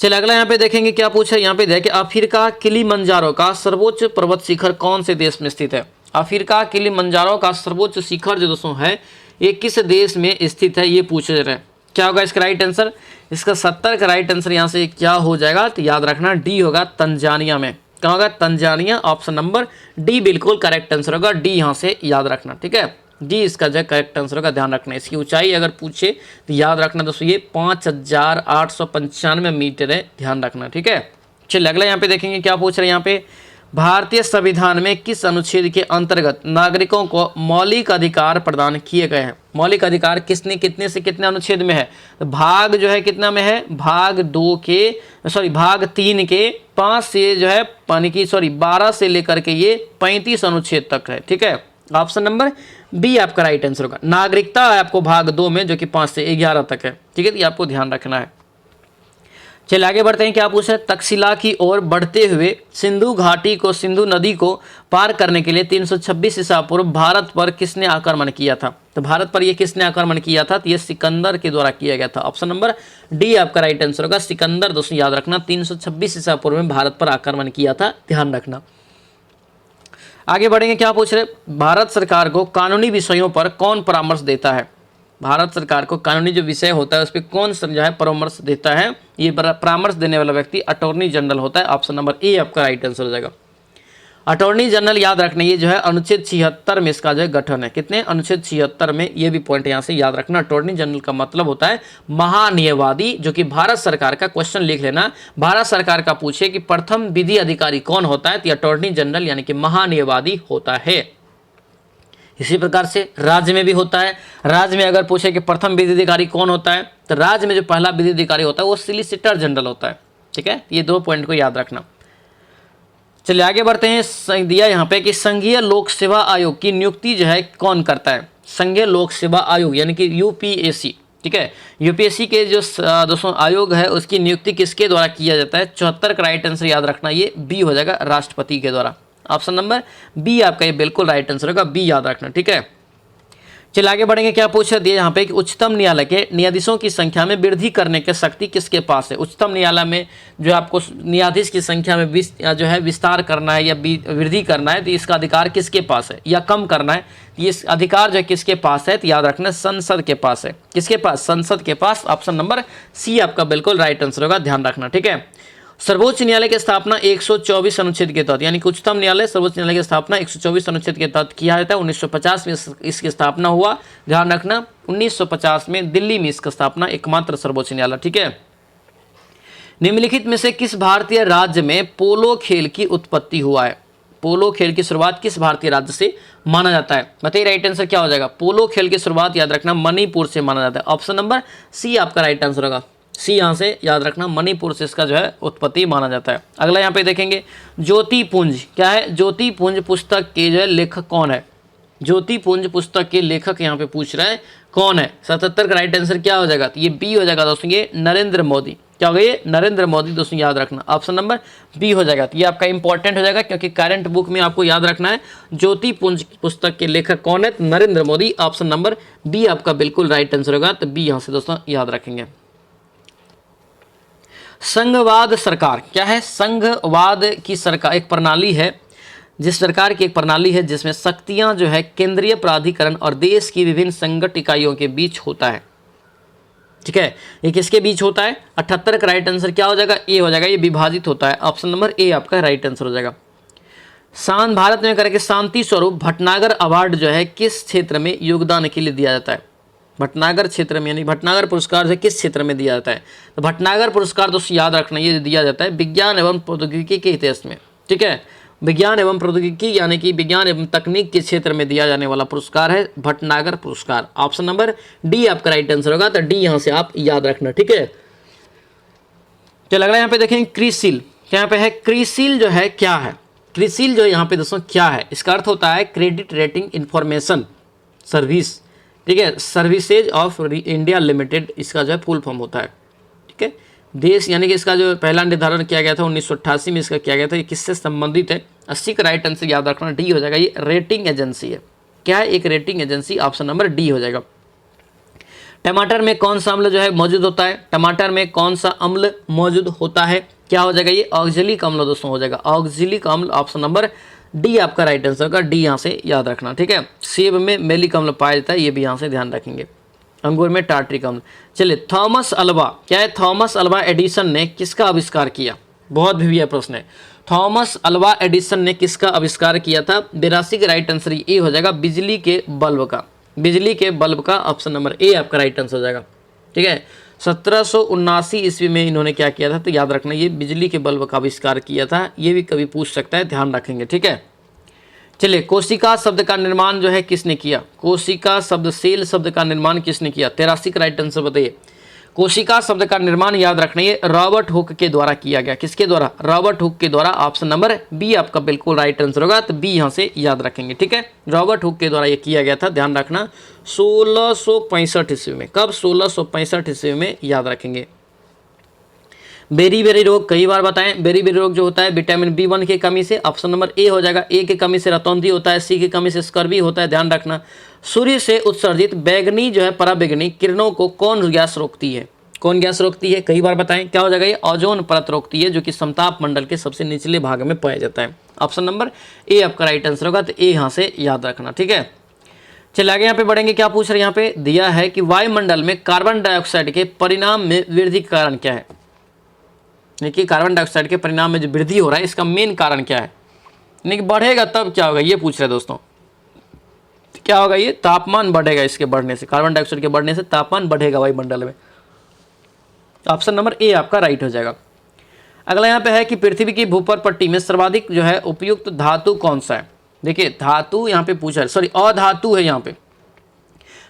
चलिए अगला यहाँ पे देखेंगे क्या पूछा है। यहाँ पे देखिए, अफ्रीका किलिमंजारो का सर्वोच्च पर्वत शिखर कौन से देश में स्थित है? अफ्रीका किलिमंजारो का सर्वोच्च शिखर जो दोस्तों है ये किस देश में स्थित है, ये पूछ रहे हैं। क्या होगा इसका राइट आंसर? इसका 70 का राइट आंसर यहाँ से क्या हो जाएगा? तो याद रखना डी होगा, तंजानिया में। क्या होगा? तंजानिया। ऑप्शन नंबर डी बिल्कुल करेक्ट आंसर होगा, डी यहाँ से याद रखना, ठीक है, डी इसका जो करेक्ट आंसर का ध्यान रखना। इसकी ऊंचाई अगर पूछे तो याद रखना दोस्तों ये 5895 मीटर है, ध्यान रखना, ठीक है। चलिए अगला यहाँ पे देखेंगे क्या पूछ रहे हैं। यहाँ पे भारतीय संविधान में किस अनुच्छेद के अंतर्गत नागरिकों को मौलिक अधिकार प्रदान किए गए हैं? मौलिक अधिकार किसने कितने से कितने अनुच्छेद में है? तो भाग जो है कितना में है? भाग 3 के 5 से जो है 12 से लेकर के ये 35 अनुच्छेद तक है, ठीक है। ऑप्शन नंबर बी आपका राइट आंसर होगा। नागरिकता है आपको भाग 2 में जो कि 5 से 11 तक है, ठीक है, ये आपको ध्यान रखना है। चलिए आगे बढ़ते हैं। क्या पूछा है? तक्षशिला की ओर बढ़ते हुए सिंधु घाटी को, सिंधु नदी को पार करने के लिए 326 ईसा पूर्व भारत पर किसने आक्रमण किया था? तो भारत पर ये किसने आक्रमण किया था? तो ये सिकंदर के द्वारा किया गया था। ऑप्शन नंबर डी आपका राइट आंसर होगा, सिकंदर। दोस्तों याद रखना 326 ईसा पूर्व में भारत पर आक्रमण किया था, ध्यान रखना। आगे बढ़ेंगे। क्या पूछ रहे? भारत सरकार को कानूनी विषयों पर कौन परामर्श देता है? भारत सरकार को कानूनी जो विषय होता है उस पर कौन जो है परामर्श देता है? ये परामर्श देने वाला व्यक्ति अटॉर्नी जनरल होता है। ऑप्शन नंबर ए आपका राइट आंसर हो जाएगा। अटॉर्नी जनरल याद रखना, ये जो है अनुच्छेद 76 में इसका जो है गठन है। कितने? अनुच्छेद 76 में। ये भी पॉइंट यहाँ से याद रखना। अटॉर्नी जनरल का मतलब होता है महान्यायवादी, जो कि भारत सरकार का, क्वेश्चन लिख लेना, भारत सरकार का पूछे कि प्रथम विधि अधिकारी कौन होता है, तो अटॉर्नी जनरल यानी कि महान्यायवादी होता है। इसी प्रकार से राज्य में भी होता है। राज्य में अगर पूछे कि प्रथम विधि अधिकारी कौन होता है, तो राज्य में जो पहला विधि अधिकारी होता है वो सॉलिसिटर जनरल होता है, ठीक है। ये 2 पॉइंट को याद रखना। चलिए आगे बढ़ते हैं। दिया यहाँ पे कि संघीय लोक सेवा आयोग की नियुक्ति जो है कौन करता है? संघीय लोक सेवा आयोग यानी कि यूपीएससी, ठीक है। यूपीएससी के जो दोस्तों आयोग है उसकी नियुक्ति किसके द्वारा किया जाता है? 74 का राइट आंसर याद रखना, ये बी हो जाएगा, राष्ट्रपति के द्वारा। ऑप्शन नंबर बी आपका ये बिल्कुल राइट आंसर होगा, बी याद रखना, ठीक है। चलिए आगे बढ़ेंगे। क्या पूछा दिया यहाँ पे कि उच्चतम न्यायालय के न्यायाधीशों की संख्या में वृद्धि करने की शक्ति किसके पास है? उच्चतम न्यायालय में जो आपको न्यायाधीश की संख्या में जो है विस्तार करना है या वृद्धि करना है, तो इसका अधिकार किसके पास है? या कम करना है, ये अधिकार जो है किसके पास है? तो याद रखना संसद के पास है। किसके पास? संसद के पास। ऑप्शन नंबर सी आपका बिल्कुल राइट आंसर होगा, ध्यान रखना, ठीक है। सर्वोच्च न्यायालय की स्थापना 124 अनुच्छेद के तहत, यानी कि उच्चतम न्यायालय सर्वोच्च न्यायालय की स्थापना 124 अनुच्छेद के तहत किया जाता है। 1950 में इसकी स्थापना हुआ। ध्यान रखना 1950 में दिल्ली में इसका स्थापना एकमात्र सर्वोच्च न्यायालय। ठीक है। निम्नलिखित में से किस भारतीय राज्य में पोलो खेल की उत्पत्ति हुआ है? पोलो खेल की शुरुआत किस भारतीय राज्य से माना जाता है? बताइए राइट आंसर क्या हो जाएगा? पोलो खेल की शुरुआत याद रखना मणिपुर से माना जाता है। ऑप्शन नंबर सी आपका राइट आंसर होगा। सी यहाँ से याद रखना, मणिपुर से इसका जो है उत्पत्ति माना जाता है। अगला यहाँ पे देखेंगे ज्योतिपुंज क्या है? ज्योतिपुंज पुस्तक के जो है लेखक कौन है? ज्योतिपुंज पुस्तक के लेखक यहाँ पे पूछ रहा है कौन है? 77 का राइट आंसर क्या हो जाएगा? तो ये बी हो जाएगा दोस्तों, ये नरेंद्र मोदी। क्या हो गया? ये नरेंद्र मोदी दोस्तों, याद रखना ऑप्शन नंबर बी हो जाएगा। तो ये आपका इंपॉर्टेंट हो जाएगा क्योंकि करंट बुक में आपको याद रखना है ज्योतिपुंज पुस्तक के लेखक कौन है? Narendra Modi. Option number B आपका बिल्कुल राइट आंसर होगा। तो बी यहाँ से दोस्तों याद रखेंगे। संघवाद सरकार क्या है? संघवाद की सरकार एक प्रणाली है, जिस सरकार की एक प्रणाली है जिसमें शक्तियां जो है केंद्रीय प्राधिकरण और देश की विभिन्न संगठित इकाइयों के बीच होता है। ठीक है, ये किसके बीच होता है? 78 का राइट आंसर क्या हो जाएगा? ए हो जाएगा, ये विभाजित होता है। ऑप्शन नंबर ए आपका राइट आंसर हो जाएगा। भारत में करके शांति स्वरूप भटनागर अवार्ड जो है किस क्षेत्र में योगदान के लिए दिया जाता है? भटनागर क्षेत्र में, यानी भटनागर पुरस्कार जो किस क्षेत्र में दिया जाता है? तो भटनागर पुरस्कार दोस्तों याद रखना, ये दिया जाता है विज्ञान एवं प्रौद्योगिकी के इतिहास में। ठीक है, विज्ञान एवं प्रौद्योगिकी यानी कि विज्ञान एवं तकनीक के क्षेत्र में दिया जाने वाला पुरस्कार है भटनागर पुरस्कार। ऑप्शन नंबर डी आपका राइट आंसर होगा। तो डी यहाँ से आप याद रखना। ठीक है, चलो अगला यहाँ पे देखेंगे क्रिसिल। यहाँ पे है क्रिसिल जो है क्या है? क्रिसिल जो यहाँ पे दोस्तों क्या है? इसका अर्थ होता है क्रेडिट रेटिंग इंफॉर्मेशन सर्विस। ठीक है, सर्विसेज ऑफ इंडिया लिमिटेड इसका जो है फुल फॉर्म होता है। ठीक है, देश यानी कि इसका जो पहला निर्धारण किया गया था 1988 में इसका किया गया था। ये किससे संबंधित है? 80 का राइट आंसर याद रखना डी हो जाएगा। ये रेटिंग एजेंसी है। क्या है? एक rating agency. Option number D हो जाएगा। टमाटर में कौन सा अम्ल जो है मौजूद होता है? टमाटर में कौन सा अम्ल मौजूद होता है? क्या हो जाएगा? ये ऑक्जेलिक अम्ल दोस्तों हो जाएगा, ऑक्जेलिक अम्ल। ऑप्शन नंबर डी आपका राइट आंसर होगा। डी यहाँ से याद रखना। ठीक है, सेब में मेलिक अम्ल पाया जाता है, ये भी यहाँ से ध्यान रखेंगे। अंगूर में टार्ट्रिक अम्ल। चलिए, थॉमस अल्वा क्या है? थॉमस अल्वा एडिसन ने किसका आविष्कार किया? बहुत भी प्रश्न है। थॉमस अल्वा एडिसन ने किसका आविष्कार किया था? 82 का राइट आंसर ये हो जाएगा, बिजली के बल्ब का। बिजली के बल्ब का ऑप्शन नंबर ए आपका राइट आंसर हो जाएगा। ठीक है, 1779 ईस्वी में इन्होंने क्या किया था? तो याद रखना, ये बिजली के बल्ब का आविष्कार किया था। ये भी कभी पूछ सकता है, ध्यान रखेंगे। ठीक है, चलिए, कोशिका शब्द का निर्माण जो है किसने किया? कोशिका शब्द, सेल शब्द का निर्माण किसने किया? 83 का राइट आंसर बताइए। कोशिका शब्द का निर्माण याद रखना, ये रॉबर्ट हुक के द्वारा किया गया। किसके द्वारा? रॉबर्ट हुक के द्वारा। ऑप्शन नंबर बी आपका बिल्कुल राइट आंसर होगा। तो बी यहाँ से याद रखेंगे। ठीक है, रॉबर्ट हुक के द्वारा ये किया गया था। ध्यान रखना 1665 ईस्वी में। कब? 1665 ईस्वी में, याद रखेंगे। बेरी रोग कई बार बताएं। बेरी रोग जो होता है विटामिन B1 की कमी से। ऑप्शन नंबर ए हो जाएगा। ए की कमी से रतौंधी होता है, सी की कमी से स्कर्वी होता है। ध्यान रखना, सूर्य से उत्सर्जित बैगनी जो है पराबैंगनी किरणों को कौन गैस रोकती है? कौन गैस रोकती है? कई बार बताएं। क्या हो जाएगा? ये ओजोन परत रोकती है, जो कि समताप मंडल के सबसे निचले भाग में पाया जाता है। ऑप्शन नंबर ए आपका राइट आंसर होगा। तो ए यहाँ से याद रखना। ठीक है, चलिए आगे यहाँ पे बढ़ेंगे। क्या पूछ रहे हैं? यहाँ पे दिया है कि वायुमंडल में कार्बन डाइऑक्साइड के परिणाम में वृद्धि का कारण क्या है? देखिए, कार्बन डाइऑक्साइड के परिणाम में जो वृद्धि हो रहा है, इसका मेन कारण क्या है? यानी कि बढ़ेगा तब क्या होगा, ये पूछ रहे हैं दोस्तों। क्या होगा? ये तापमान बढ़ेगा। इसके बढ़ने से, कार्बन डाइऑक्साइड के बढ़ने से तापमान बढ़ेगा वायुमंडल में। ऑप्शन नंबर ए आपका राइट हो जाएगा। अगला यहाँ पे है कि पृथ्वी की भूपर पट्टी में सर्वाधिक जो है उपयुक्त धातु कौन सा है? देखिए, धातु यहाँ पे पूछा है, सॉरी अधातु है यहाँ पे।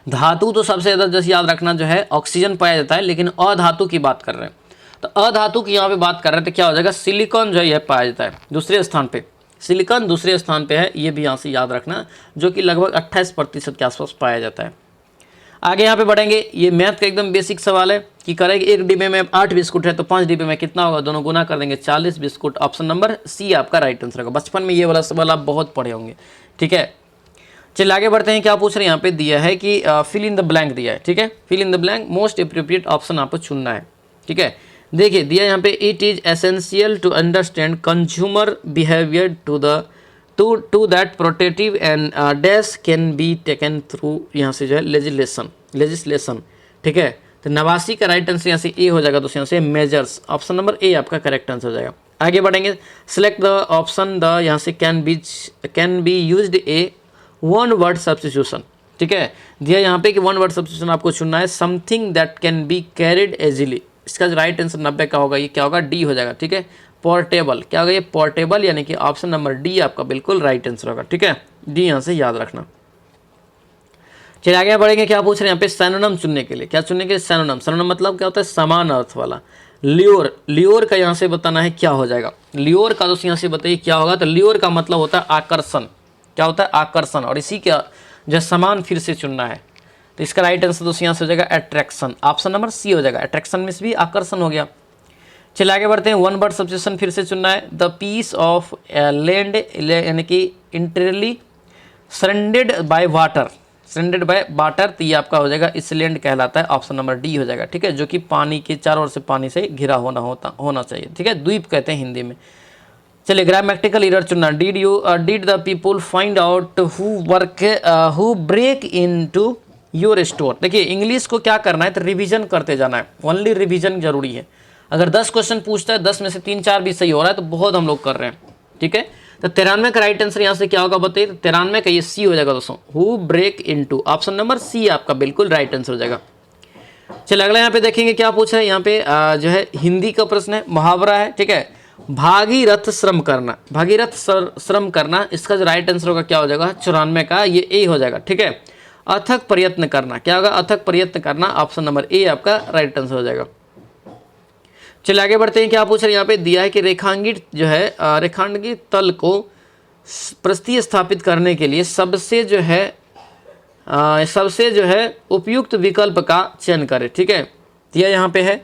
धातु तो सबसे ज़्यादा जैसे याद रखना जो है ऑक्सीजन पाया जाता है, लेकिन अधातु की बात कर रहे हैं। तो अधातु की यहाँ पे बात कर रहे हैं तो क्या हो जाएगा? सिलिकॉन जो है यह पाया जाता है दूसरे स्थान पे। सिलिकॉन दूसरे स्थान पे है, ये भी यहाँ से याद रखना, जो कि लगभग 28% के आसपास पाया जाता है। आगे यहाँ पे बढ़ेंगे। ये मैथ का एकदम बेसिक सवाल है कि करेंगे, एक डिब्बे में 8 बिस्कुट है तो 5 डिब्बे में कितना होगा? दोनों गुना कर देंगे, 40 बिस्कुट। ऑप्शन नंबर सी आपका राइट आंसर होगा। बचपन में ये वाला सवाल आप बहुत पढ़े होंगे। ठीक है, चलिए आगे बढ़ते हैं। क्या पूछ रहे हैं? यहाँ पे दिया है कि फिल इन द ब्लैंक दिया है। ठीक है, fill in the blank, most appropriate option आपको चुनना है। ठीक है, देखिए दिया यहाँ पे, it is essential to understand consumer behaviour to that protective and dash can be taken through, यहाँ से जो है लेजिस्लेशन। ठीक है, तो 89 का राइट आंसर यहाँ से ए हो जाएगा दोस्तों, यहाँ से मेजर्स, ऑप्शन नंबर ए आपका करेक्ट आंसर हो जाएगा। आगे बढ़ेंगे, सिलेक्ट द ऑप्शन द, यहाँ से can be used A one word substitution, ठीक है, दिया यहाँ पे कि वन वर्ड सब्स्टिट्यूशन आपको चुनना है, something that can be carried easily, इसका जो राइट आंसर 90 का होगा, ये क्या होगा, डी हो जाएगा, ठीक है। पोर्टेबल, क्या होगा ये, पोर्टेबल, यानी कि ऑप्शन नंबर डी आपका बिल्कुल राइट आंसर होगा, ठीक है, डी यहाँ से याद रखना। चलिए आगे बढ़ेंगे, क्या पूछ रहे हैं यहाँ पे, सैनोनिम चुनने के लिए, क्या चुनने के लिए, सैनोनिम, सैनोनिम मतलब क्या होता है, समान अर्थ वाला। लियोर, लियोर का यहाँ से बताना है क्या हो जाएगा, लियोर का दोस्तों यहाँ से बताइए क्या होगा, तो लियोर का मतलब होता है आकर्षण, क्या होता है, आकर्षण, और इसी का जो समान फिर से चुनना है, तो इसका राइट आंसर दोस्तों यहाँ से हो जाएगा अट्रैक्शन, ऑप्शन नंबर सी हो जाएगा, अट्रैक्शन में भी आकर्षण हो गया। चलिए आगे बढ़ते हैं, वन वर्ड सब्स्टिट्यूशन फिर से चुनना है, द पीस ऑफ लैंड, यानी कि entirely surrounded by water, surrounded by water, तो ये आपका हो जाएगा इसलैंड कहलाता है, ऑप्शन नंबर डी हो जाएगा, ठीक है, जो कि पानी के चारों ओर से पानी से घिरा होना चाहिए, ठीक है, द्वीप कहते हैं हिंदी में। चलिए ग्रामेटिकल एरर चुनना, did the people find out who break into your store. देखिए इंग्लिश को क्या करना है, तो रिवीजन करते जाना है, ओनली रिवीजन जरूरी है। अगर 10 क्वेश्चन पूछता है, 10 में से 3-4 भी सही हो रहा है तो बहुत हम लोग कर रहे हैं, ठीक है। तो 93 का राइट आंसर यहाँ से क्या होगा बताइए, तो 93 का ये सी हो जाएगा दोस्तों, who break into, option number C आपका बिल्कुल राइट आंसर हो जाएगा। चलिए अगला यहाँ पे देखेंगे क्या पूछ रहे हैं, यहाँ पे जो है हिंदी का प्रश्न है, मुहावरा है, ठीक है, भागीरथ श्रम करना, भागीरथ श्रम करना, इसका जो राइट आंसर होगा क्या हो जाएगा, 94 का ये ए हो जाएगा, ठीक है। अथक प्रयत्न करना, क्या होगा, अथक प्रयत्न करना, ऑप्शन नंबर ए आपका राइट आंसर हो जाएगा। चलिए आगे बढ़ते हैं, क्या पूछ रहे हैं यहाँ पे, दिया है कि रेखांकित जो है रेखांकित तल को प्रस्थीय स्थापित करने के लिए सबसे जो है उपयुक्त विकल्प का चयन करें, ठीक है। दिया यहाँ पे है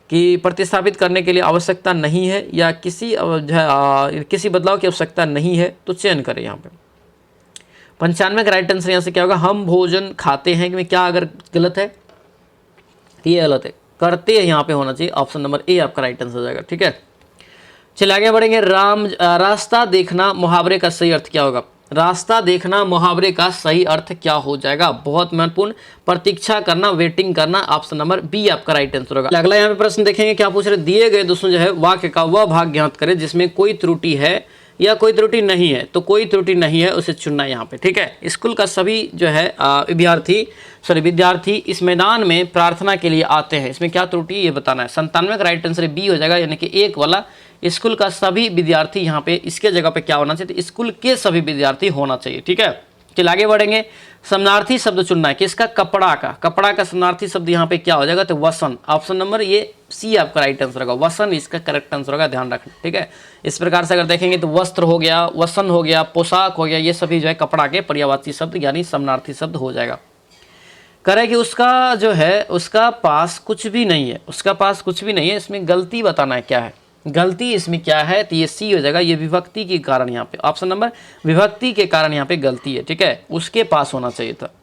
कि प्रतिस्थापित करने के लिए आवश्यकता नहीं है या किसी बदलाव की आवश्यकता नहीं है, तो चयन करें यहाँ पे। 95 का राइट आंसर यहाँ से क्या होगा, हम भोजन खाते हैं, में क्या अगर गलत है, ये गलत है, करते हैं यहाँ पे होना चाहिए, ऑप्शन नंबर ए आपका राइट आंसर हो जाएगा, ठीक है। चलिए आगे बढ़ेंगे, रास्ता देखना मुहावरे का सही अर्थ क्या होगा, रास्ता देखना मुहावरे का सही अर्थ क्या हो जाएगा, बहुत महत्वपूर्ण, प्रतीक्षा करना, वेटिंग करना, ऑप्शन नंबर बी आपका राइट आंसर होगा। अगला यहाँ पे प्रश्न देखेंगे, क्या पूछ रहे, दिए गए दोस्तों जो है वाक्य का वह भाग ज्ञात करें जिसमें कोई त्रुटि है या कोई त्रुटि नहीं है, तो कोई त्रुटि नहीं है उसे चुनना है यहाँ पे, ठीक है। स्कूल का सभी जो है विद्यार्थी इस मैदान में प्रार्थना के लिए आते हैं, इसमें क्या त्रुटि ये बताना है। 97 का राइट आंसर बी हो जाएगा, यानी कि एक वाला, स्कूल का सभी विद्यार्थी, यहाँ पे इसके जगह पे क्या होना चाहिए, तो स्कूल के सभी विद्यार्थी होना चाहिए, ठीक है। चलिए आगे बढ़ेंगे, समानार्थी शब्द चुनना है किसका, कपड़ा का समानार्थी शब्द यहाँ पे क्या हो जाएगा, तो वसन, ऑप्शन नंबर ये सी आपका राइट आंसर होगा, वसन इसका करेक्ट आंसर होगा, ध्यान रखना, ठीक है। इस प्रकार से अगर देखेंगे तो वस्त्र हो गया, वसन हो गया, पोशाक हो गया, ये सभी जो है कपड़ा के पर्यायवाची शब्द यानी समानार्थी शब्द हो जाएगा। करे कि उसका जो है उसका पास कुछ भी नहीं है, उसका पास कुछ भी नहीं है, इसमें गलती बताना है क्या है, गलती इसमें क्या है, तो ये सी हो जाएगा, ये विभक्ति के कारण यहाँ पे, ऑप्शन नंबर विभक्ति के कारण यहाँ पे गलती है, ठीक है, उसके पास होना चाहिए था।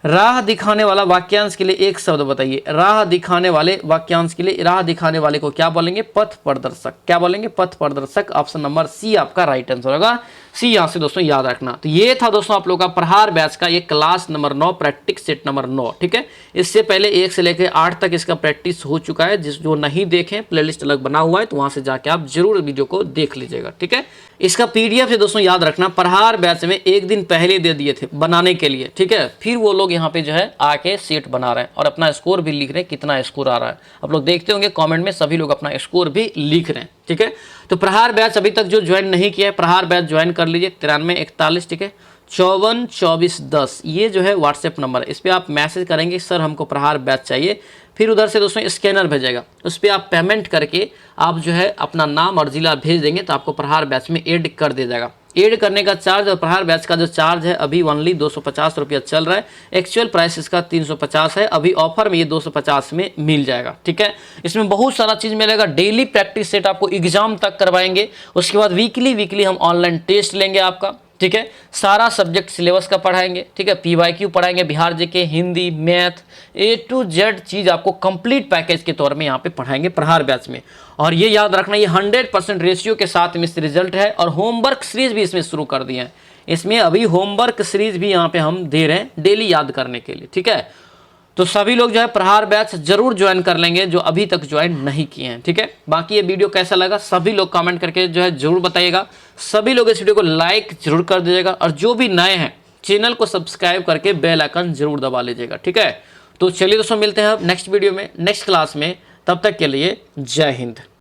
राह दिखाने वाला वाक्यांश के लिए एक शब्द बताइए, राह दिखाने वाले वाक्यांश के लिए, राह दिखाने वाले को क्या बोलेंगे, पथ प्रदर्शक, क्या बोलेंगे, पथ प्रदर्शक, ऑप्शन नंबर सी आपका राइट आंसर होगा, सी यहाँ से दोस्तों याद रखना। तो ये था दोस्तों आप लोग का प्रहार बैच का ये class number 9 practice set number 9, ठीक है। इससे पहले 1 से लेकर 8 तक इसका प्रैक्टिस हो चुका है, जो नहीं देखें प्लेलिस्ट अलग बना हुआ है, तो वहां से जाके आप जरूर वीडियो को देख लीजिएगा, ठीक है। इसका पीडीएफ से दोस्तों याद रखना, प्रहार बैच में एक दिन पहले दे दिए थे बनाने के लिए, ठीक है, फिर वो लोग यहाँ पे जो है आके सेट बना रहे हैं और अपना स्कोर भी लिख रहे हैं, कितना स्कोर आ रहा है आप लोग देखते होंगे कमेंट में, सभी लोग अपना स्कोर भी लिख रहे हैं, ठीक है। तो प्रहार बैच अभी तक जो ज्वाइन नहीं किया है, प्रहार बैच ज्वाइन कर लीजिए, 9341, ठीक है, 542410, ये जो है व्हाट्सएप नंबर है, इस पर आप मैसेज करेंगे सर हमको प्रहार बैच चाहिए, फिर उधर से दोस्तों स्कैनर भेजेगा, उस पर आप पेमेंट करके आप जो है अपना नाम और जिला भेज देंगे, तो आपको प्रहार बैच में ऐड कर दिया जाएगा। ऐड करने का चार्ज और प्रहार बैच का जो चार्ज है अभी ओनली 250 रुपया चल रहा है, एक्चुअल प्राइस इसका 350 है, अभी ऑफर में ये 250 में मिल जाएगा, ठीक है। इसमें बहुत सारा चीज़ मिलेगा, डेली प्रैक्टिस सेट आपको एग्जाम तक करवाएंगे, उसके बाद वीकली हम ऑनलाइन टेस्ट लेंगे आपका, ठीक है, सारा सब्जेक्ट सिलेबस का पढ़ाएंगे, ठीक है, PYQ पढ़ाएंगे, Bihar GK, Hindi, math, A to Z चीज़ आपको कंप्लीट पैकेज के तौर में यहाँ पे पढ़ाएंगे प्रहार बैच में। और ये याद रखना, ये 100% रेशियो के साथ में रिजल्ट है, और होमवर्क सीरीज भी इसमें शुरू कर दिए हैं, इसमें अभी होमवर्क सीरीज भी यहाँ पे हम दे रहे हैं डेली याद करने के लिए, ठीक है। तो सभी लोग जो है प्रहार बैच जरूर ज्वाइन कर लेंगे जो अभी तक ज्वाइन नहीं किए हैं, ठीक है। बाकी ये वीडियो कैसा लगा सभी लोग कमेंट करके जो है जरूर बताइएगा। सभी लोग इस वीडियो को लाइक जरूर कर दीजिएगा और जो भी नए हैं चैनल को सब्सक्राइब करके बेल आइकन जरूर दबा लीजिएगा, ठीक है। तो चलिए दोस्तों मिलते हैं अब नेक्स्ट वीडियो में, नेक्स्ट क्लास में। तब तक के लिए जय हिंद।